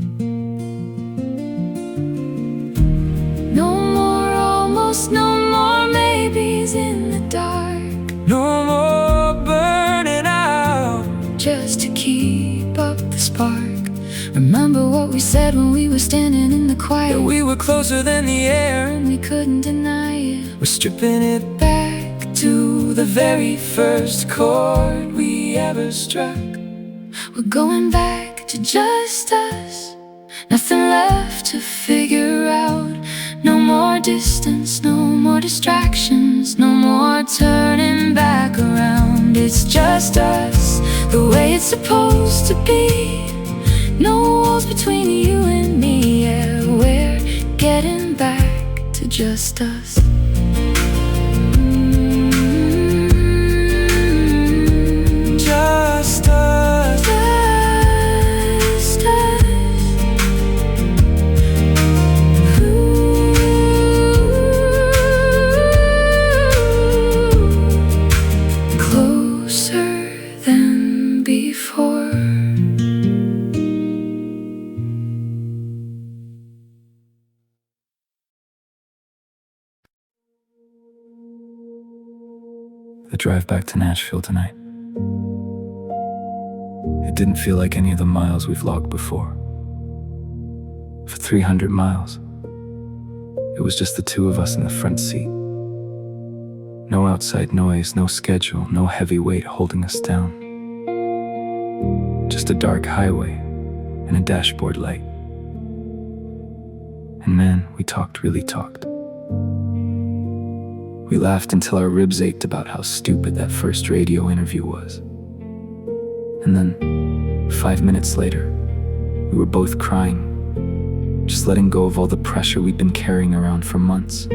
No more almost, no more maybes in the dark, no more burning out, just to keep up the spark. Remember what we said when we were standing in the quiet, that we were closer than the air, and we couldn't deny it. We're stripping it back to the very first chord we ever struck. We're going back to just us, nothing left to figure out. No more distance, no more distractions, no more turning back around. It's just us, the way it's supposed to be. No walls between you and me, yeah, we're getting back to just us. Just us, just us. Closer than before. The drive back to Nashville tonight, it didn't feel like any of the miles we've logged before. For 300 miles, it was just the two of us in the front seat. No outside noise, no schedule, no heavy weight holding us down. Just a dark highway and a dashboard light. And man, we really talked. We laughed until our ribs ached about how stupid that first radio interview was. And then, 5 minutes later, we were both crying, just letting go of all the pressure we'd been carrying around for months.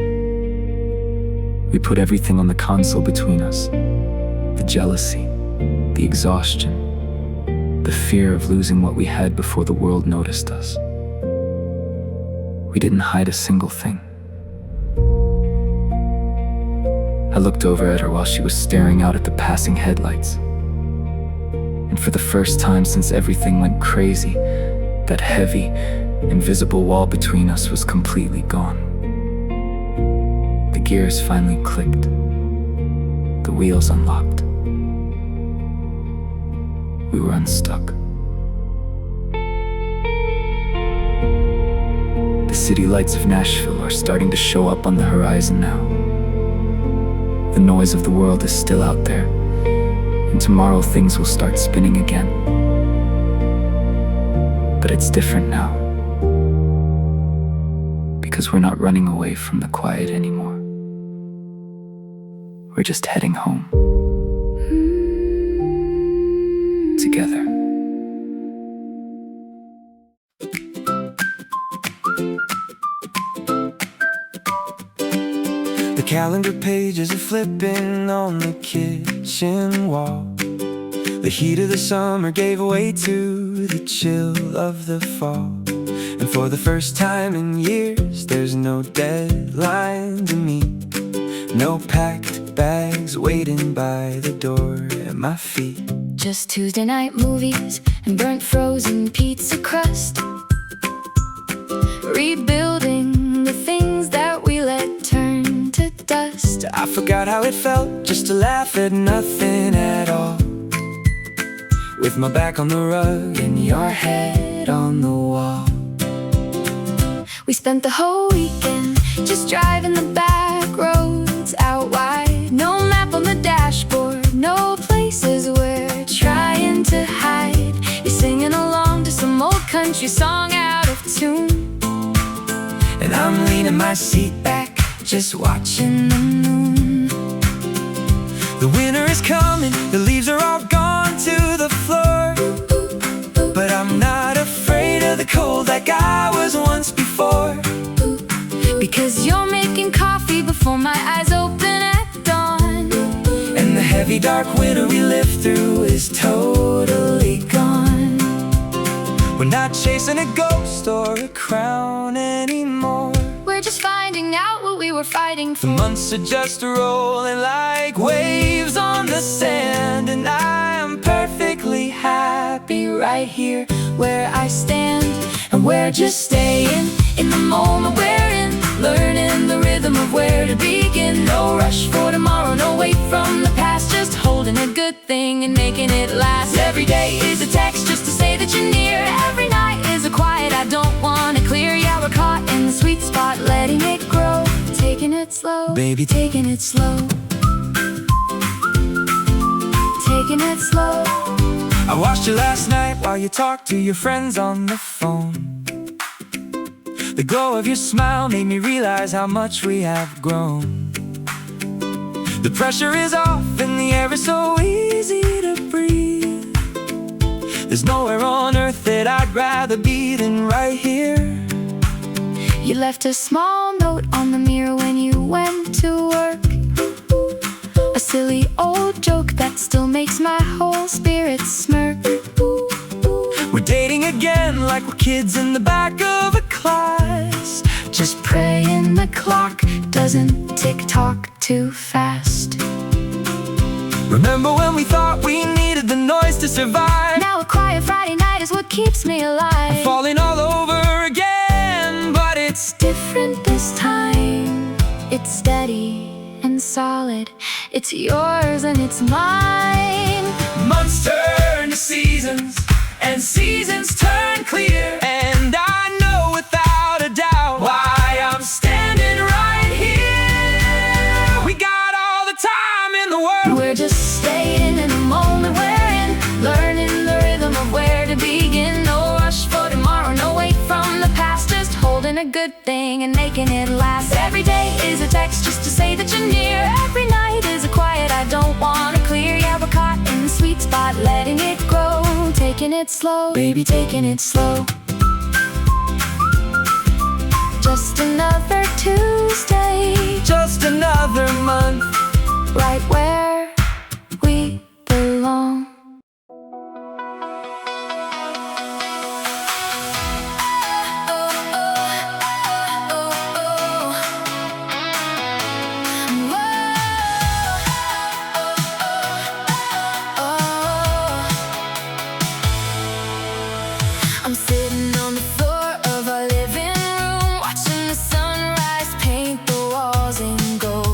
We put everything on the console between us. The jealousy, the exhaustion, the fear of losing what we had before the world noticed us. We didn't hide a single thing. I looked over at her while she was staring out at the passing headlights. And for the first time since everything went crazy, that heavy, invisible wall between us was completely gone. gears finally clicked. The wheels unlocked. We were unstuck. The city lights of Nashville are starting to show up on the horizon now. The noise of the world is still out there, and tomorrow things will start spinning again. But it's different now, because we're not running away from the quiet anymore. We're just heading home. Together. The calendar pages are flipping on the kitchen wall. The heat of the summer gave way to the chill of the fall. And for the first time in years, there's no deadline to meet. No packed bags waiting by the door at my feet. Just Tuesday night movies and burnt frozen pizza crust. Rebuilding the things that we let turn to dust. I forgot how it felt just to laugh at nothing at all, with my back on the rug and your head on the wall. We spent the whole weekend just driving the back roads out wide. No map on the dashboard, no places we're trying to hide. You're singing along to some old country song out of tune, and I'm leaning my seat back, just watching the moon. The winter is coming, the leaves are all gone to the floor, but I'm not afraid of the cold like I was once before. Because you're making coffee before my eyes open at dawn, and the heavy dark winter we lived through is totally gone. We're not chasing a ghost or a crown anymore. we're just finding out what we were fighting for. The months are just rolling like waves on the sand, and I am perfectly happy Right here where I stand, and we're just staying in the moment we're in, learning the rhythm of where to begin. No rush for tomorrow, no wait from the past, just holding a good thing and making it last. Every day is a text just to say that you're near. Every night is a quiet I don't want to clear. Yeah, we're caught in the sweet spot, letting it grow, taking it slow, baby, taking it slow, taking it slow. I watched you last night while you talked to your friends on the phone. The glow of your smile made me realize how much we have grown. The pressure is off and the air is so easy to breathe. There's nowhere on earth that I'd rather be than right here. You left a small note on the mirror when you went to work, a silly old joke that still makes my whole spirit smirk. We're dating again like we're kids in the back of a class, Just praying the clock doesn't tick-tock too fast. remember when we thought we needed the noise to survive? Now a quiet Friday night is what keeps me alive. Falling all over again, but it's Different this time, it's steady and solid. It's yours and it's mine. months turn to seasons, and seasons turn clear. And I know without a doubt why I'm standing right here. We got all the time in the world. We're just staying in the moment we're in, learning the rhythm of where to begin. No rush for tomorrow, no wait from the past, just holding a good thing and making it last. Every day is a text just to say that you're near. Every night is a quiet I don't want to clear. Yeah, we're caught in the sweet spot, letting it grow, taking it slow, baby, taking it slow. Just another Tuesday, Just another month, right where we belong. I'm sitting on the floor of our living room, watching the sunrise paint the walls in gold.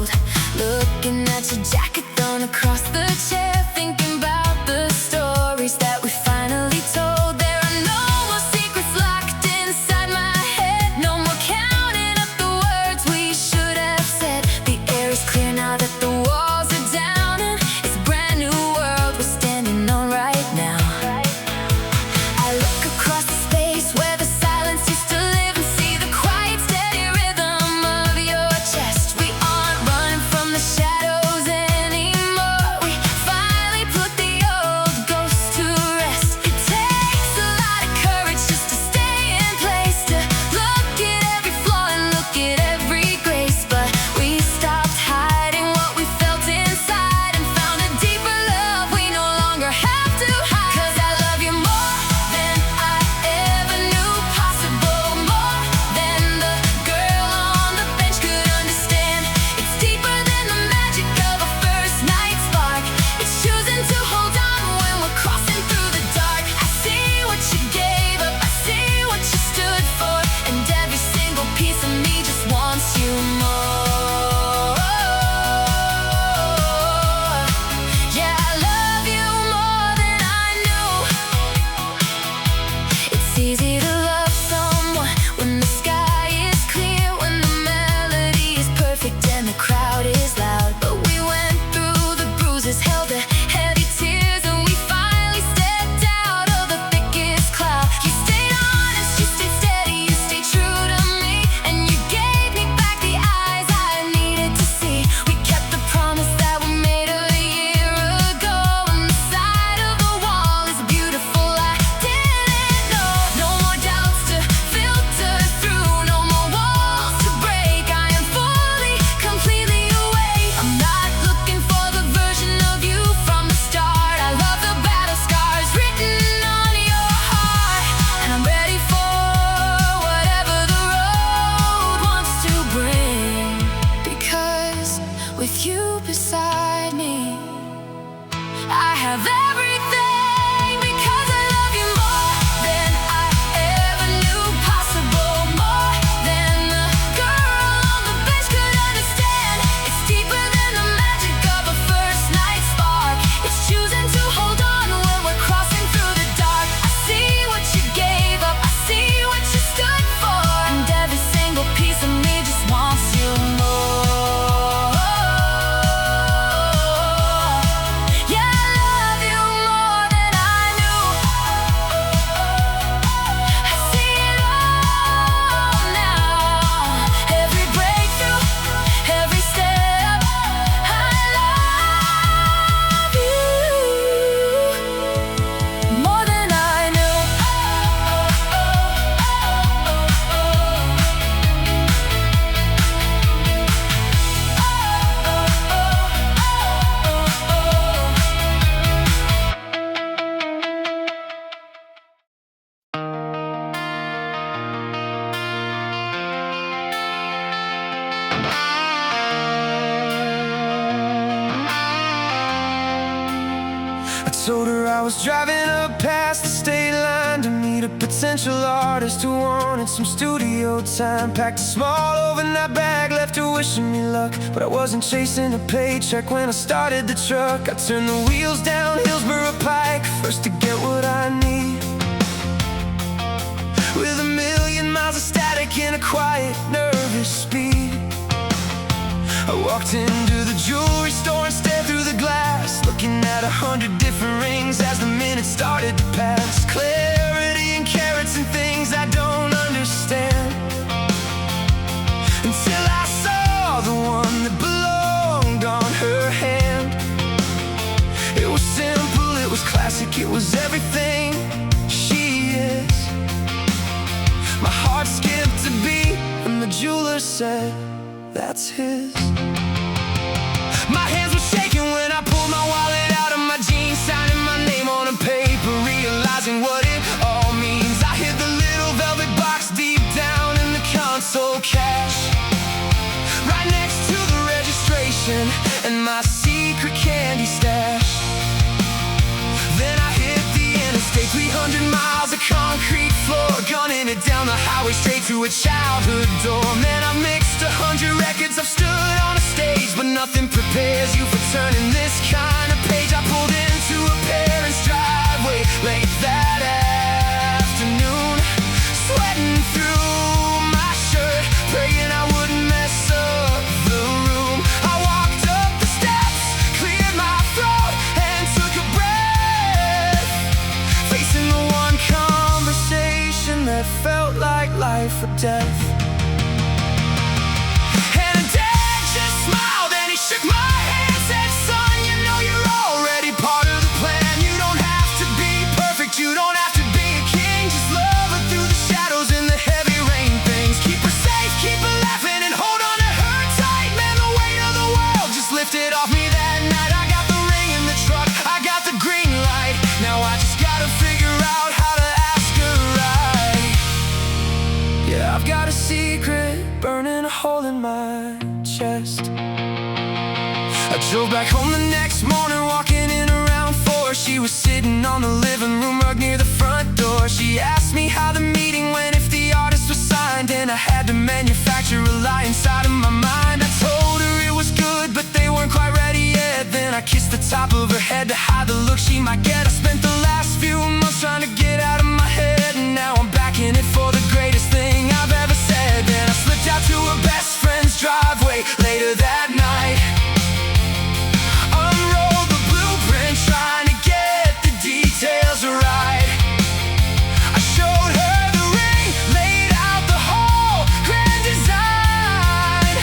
told her I was driving up past the state line to meet a potential artist who wanted some studio time. Packed a small overnight bag, left her wishing me luck, but I wasn't chasing a paycheck when I started the truck. I turned the wheels down Hillsborough Pike, first to get what I need. With a million miles of static and a quiet, nervous speed, I walked into the jewelry store and stared through the glass, looking at 100 different rings as the minutes started to pass. Clarity and carrots and things I don't understand, until I saw the one that belonged on her hand. It was simple, it was classic, it was everything she is. My heart skipped a beat and the jeweler said, that's his. My hands were shaking when I pulled my wallet out of my jeans, signing my name on a paper, realizing what it all means. I hid the little velvet box deep down in the console cache, right next to the registration and my secret candy stash. Then I hit the interstate, 300 miles of concrete floor, gunning it down the highway straight to a childhood door. Man, I mixed 100 records, I've stood on a stage, but nothing prepares you for turning this kind of page. I pulled into a parent's driveway late that afternoon, sweating through my shirt, praying I wouldn't mess up the room. I walked up the steps, cleared my throat, and took a breath, facing the one conversation that felt like life or death. And a dad just smiled and he shook my hand, said, son, you know you're already part of the plan. You don't have to be perfect, you don't have to be a king, just love her through the shadows and the heavy rain things. Keep her safe, keep her laughing, and hold on to her tight. Man, the weight of the world just lifted off me that night. I got the ring in the truck, I got the green light, now I just gotta figure out how to ask her right. Yeah, I've got a secret burning a hole in my chest. I drove back home the next morning, walking in around 4. She was sitting on the living room rug near the front door. She asked me how the meeting went, if the artist was signed, and I had to manufacture a lie inside of my mind. I told her it was good, but they weren't quite ready yet. Then I kissed the top of her head to hide the look she might get. I spent the last few months trying to get out of my head, and now I'm back in it for the greatest thing I've ever said. Then I slipped out to her best friend's driveway later that night, unrolled the blueprint, trying to get the details right. I showed her the ring, laid out the whole grand design,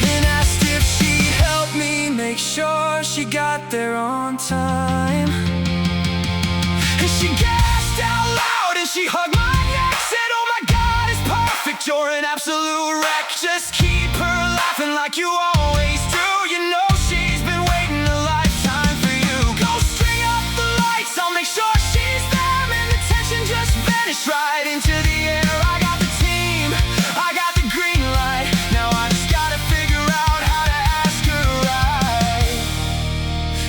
and asked if she'd help me make sure she got there on time. And she gasped out loud and she hugged my neck, said, oh my God, it's perfect, you're an absolute wreck. Just keep her laughing like you always do. You know she's been waiting a lifetime for you. Go string up the lights, I'll make sure she's there. And the tension just vanished right into the air. I got the team, I got the green light, now I just gotta figure out how to ask her right.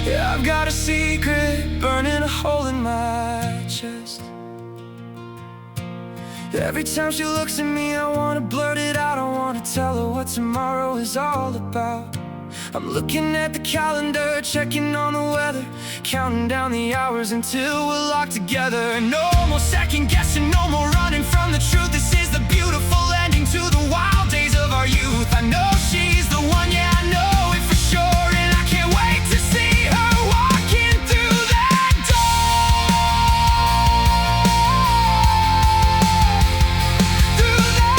Yeah, I've got a secret burning a hole in my chest. Every time she looks at me, I wanna blurt it out. I wanna tell her what tomorrow is all about. I'm looking at the calendar, checking on the weather, counting down the hours until we're locked together. No more second guessing, no more running from the truth. This is the beautiful ending to the wild days of our youth. I know she's the one, yeah, I know it for sure, and I can't wait to see her walking through that door. Through that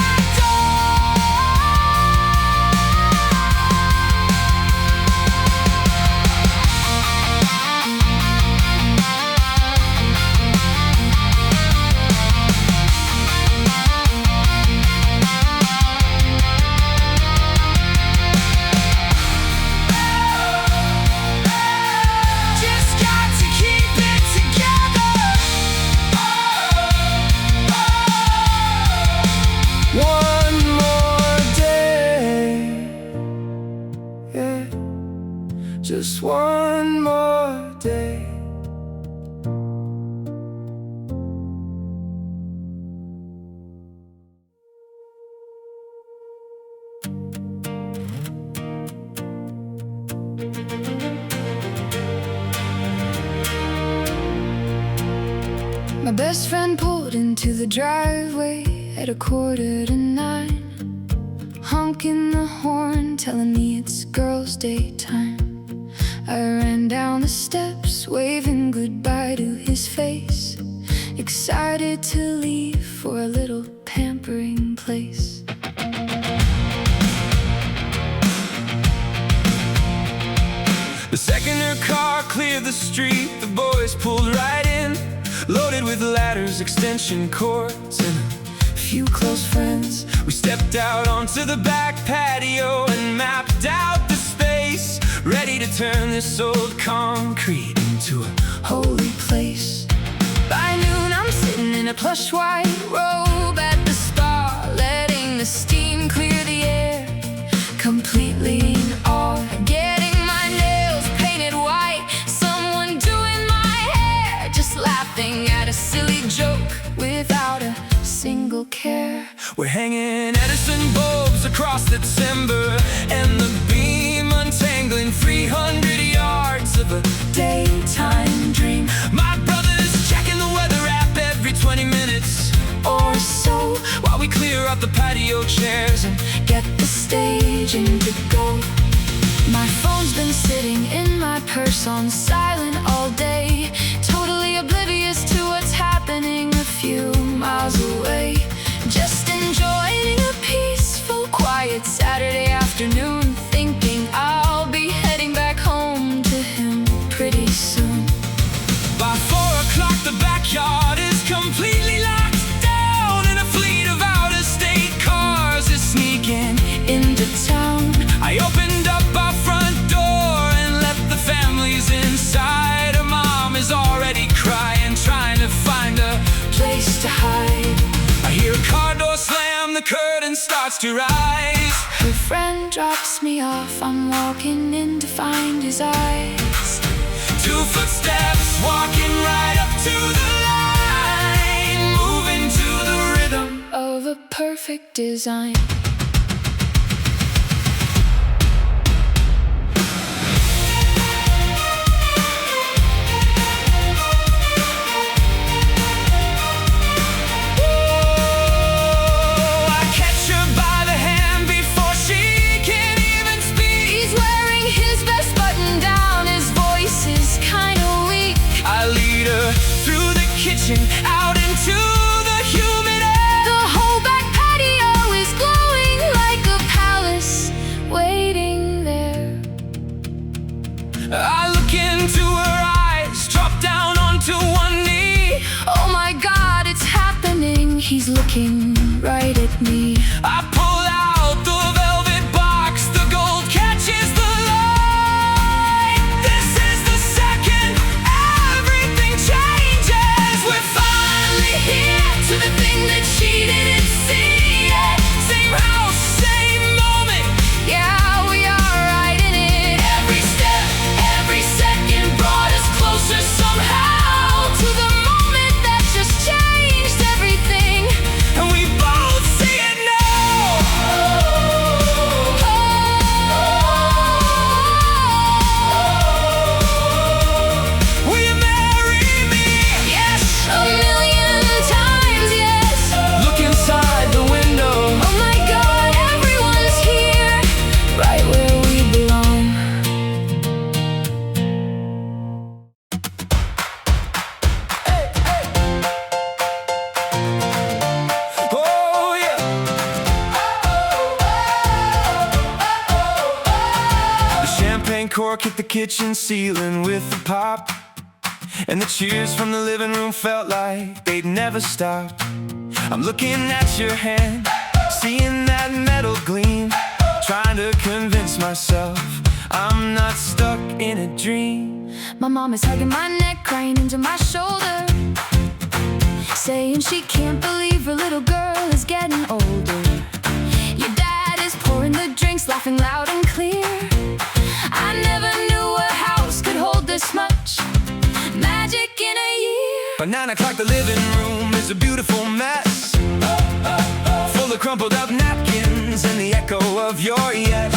Just one more day, best friend pulled into the driveway at 8:45, honking the horn, telling me it's girls' day time. I ran down the steps, waving goodbye to his face, excited to leave for a little pampering place. The second her car cleared the street, the boys pulled right in, loaded with ladders, extension cords, and a few close friends. We stepped out onto the back patio and mapped out the space, ready to turn this old concrete into a Holy place. By noon I'm sitting in a plush white robe at the spa, letting the steam clear the air, completely in awe. Getting my nails painted white, someone doing my hair, just laughing at a silly joke without a single care. We're hanging Edison bulbs across December, and the beam untangling 300 yards of a Daytime dream My brother's checking the weather app every 20 minutes or so, while we clear out the patio chairs and get the staging to go. My phone's been sitting in my purse on silent all day, totally oblivious to what's happening a few miles away. Just enjoying a peaceful, quiet Saturday afternoon, thinking I'll be heading back home to him pretty soon. by 4 o'clock the backyard is completely locked down, and a fleet of out-of-state cars is sneaking Into town, I opened up our front door and let the families inside. Her mom is already crying, trying to find a place to hide. I hear a car door slam, the curtain starts to rise. Her friend drops me off, I'm walking in to find his eyes. 2 footsteps, walking right up to the line, moving to the rhythm. Of a perfect design. I catch her by the hand before she can even speak. He's wearing his best button down, his voice is kinda weak. I lead her through the kitchen, out into the humid air. The whole back patio is glowing like a palace waiting there. I look into her eyes, drop down onto one knee. Oh my God, it's happening. He's looking right at me. I pull out the velvet box, the gold catches the light. This is the second everything changes. We're finally here to the thing that she didn't see yet. Same house, same moment. Yeah, we are right in it. Every step, every second brought us closer somehow To the moment that just changed everything. and we both see it now. Will you marry me? Yes, a million times yes. Look inside the window. Oh my God, everyone's here, right where we belong. Oh yeah. The champagne cork hit the kitchen ceiling with a pop, and the cheers from the living room felt like they'd never stop. I'm looking at your hand, seeing that metal gleam, trying to convince myself I'm not stuck in a dream. My mom is hugging my neck, crying into my shoulder, saying she can't believe her little girl is getting older. Your dad is pouring the drinks, laughing loud and clear. I never knew a house could hold this much magic in a year. By 9 o'clock the living room is a beautiful mess, full of crumpled up napkins and the echo of your yes.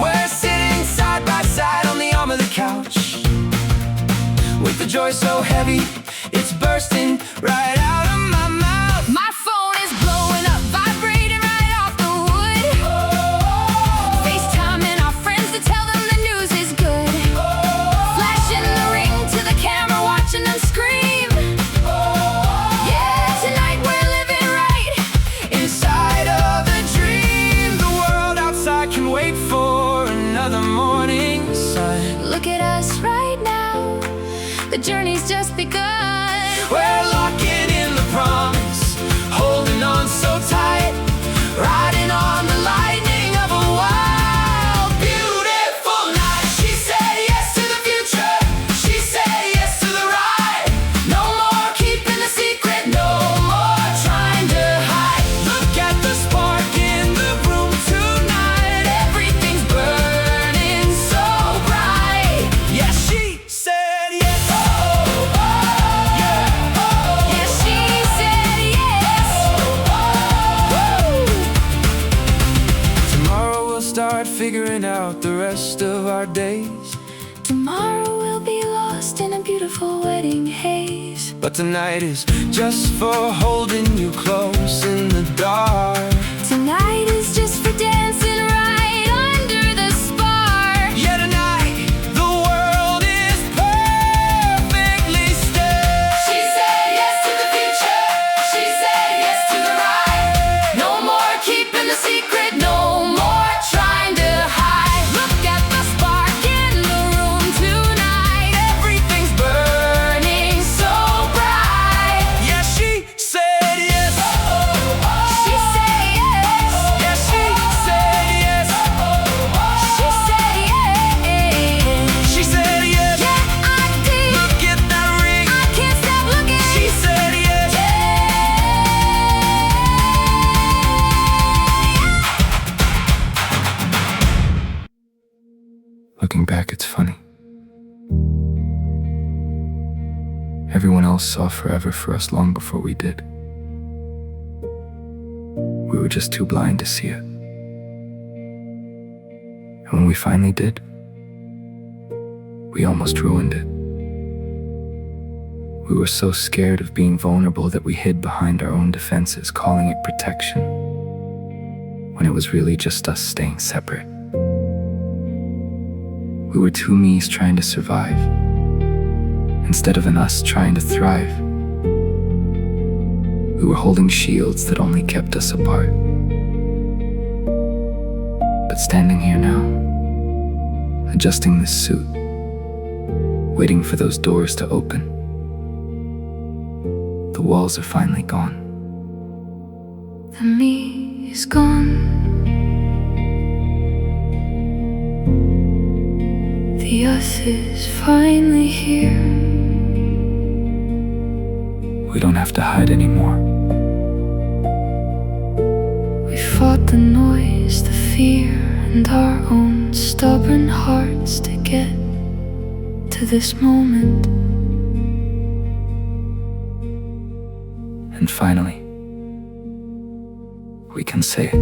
We're sitting side by side on the arm of the couch, with the joy so heavy it's burning bursting right out of my mouth. My phone is blowing up, vibrating right off the wood. FaceTiming our friends to tell them the news is good. Flashing the ring to the camera, watching them scream. Yeah, tonight we're living right Inside of a dream, the world outside can wait for another morning sun. Look at us right now, the journey's just begun. We're locking in the promise, holding on so tight, riding on the lightning of a wild, beautiful night. She said yes to the future, she said yes to the ride. No more keeping the secret, no more trying to hide. Look at the spark in the room tonight, everything's burning so bright. Yeah, she said yes. Yeah, she said yes. Tomorrow we'll start figuring out the rest of our days, Tomorrow we'll be lost in a beautiful wedding haze. but tonight is just for holding you close in the dark. Tonight is just for dancing right under the spark. Yeah, tonight the world is perfectly still. She said yes to the future, she said yes to the ride. No more keeping the secret, no more trying to hide. Look at the spark in the room tonight, everything's burning so bright. Yeah, she said yes. She said yes. Yeah, she said yes. She said yes. She said yes. Yeah, I did. Look at that ring. I can't stop looking. She said yes. Looking back, it's funny. Everyone else saw forever for us long before we did. We were just too blind to see it. And when we finally did, we almost ruined it. We were so scared of being vulnerable that we hid behind our own defenses, calling it protection, when it was really just us staying separate. We were two me's trying to survive, instead of an us trying to thrive. We were holding shields that only kept us apart. But standing here now, adjusting this suit, waiting for those doors to open, the walls are finally gone. The me is gone. The us is finally here. We don't have to hide anymore. We fought the noise, the fear, and our own stubborn hearts to get to this moment. And finally, we can say it.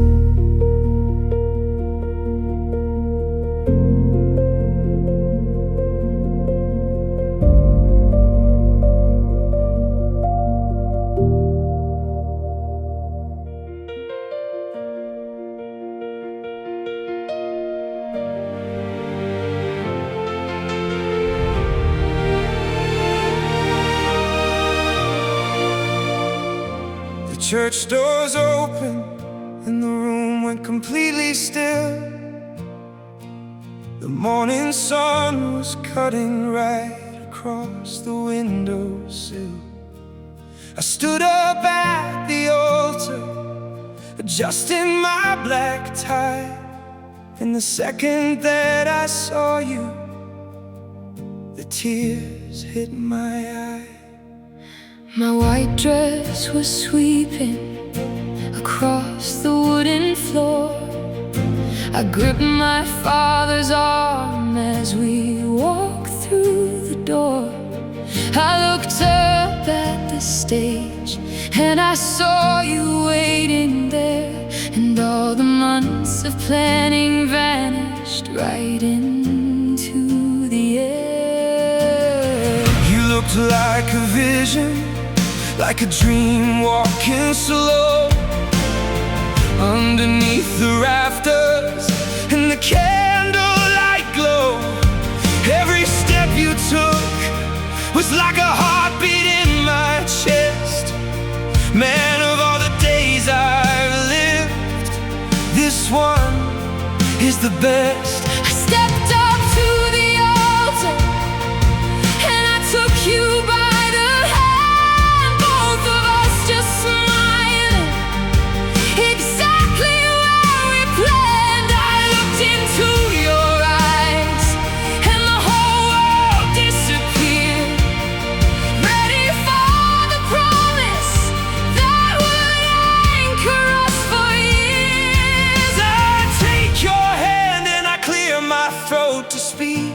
The church doors open and the room went completely still. The morning sun was cutting right across the windowsill. I stood up at the altar, adjusting my black tie, and the second that I saw you, the tears hit my eye. My white dress was sweeping across the wooden floor. I gripped my father's arm as we walked through the door. I looked up at the stage and I saw you waiting there, and all the months of planning vanished right into the air. You looked like a vision like a dream walking slow underneath the rafters in the candlelight glow. Every step you took was like a heartbeat in my chest. Man, of all the days I've lived, this one is the best. I stepped up to the altar and I took you by the hand, both of us just smiling, exactly where we planned. I looked into your eyes and the whole world disappeared, ready for the promise that would anchor us for years. I take your hand and I clear my throat to speak.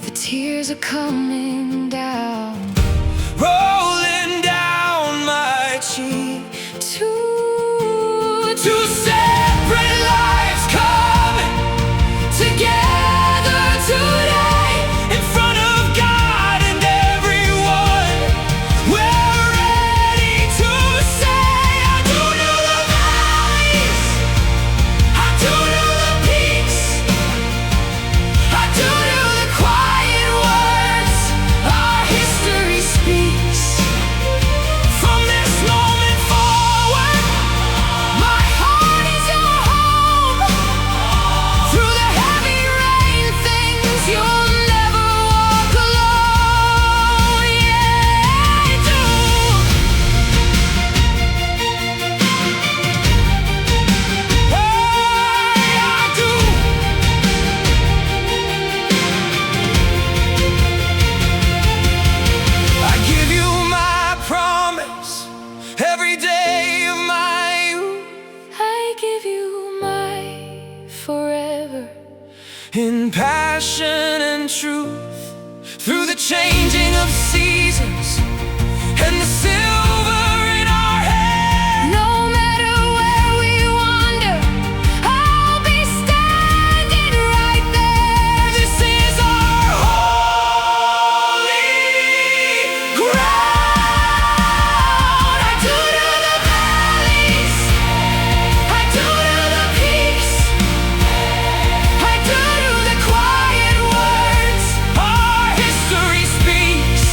The tears are coming down, Rolling down my cheek. two separate lives coming together today in front of God and everyone. We're ready to say, I do to the valleys, I do to the peaks, I do to the quiet words our history speaks. From this moment forward, my heart is your home. Through the heavy rain, things you'll never walk alone. Yeah, I do. Hey, I do. I give you my promise every day of my youth. I give you my forever. In passion and truth, through the changing of seasons and the silver in our hair. No matter where we wander, I'll be standing right there. This is our holy ground. I do to the valleys, I do to the peaks, I do to the quiet words Our history speaks.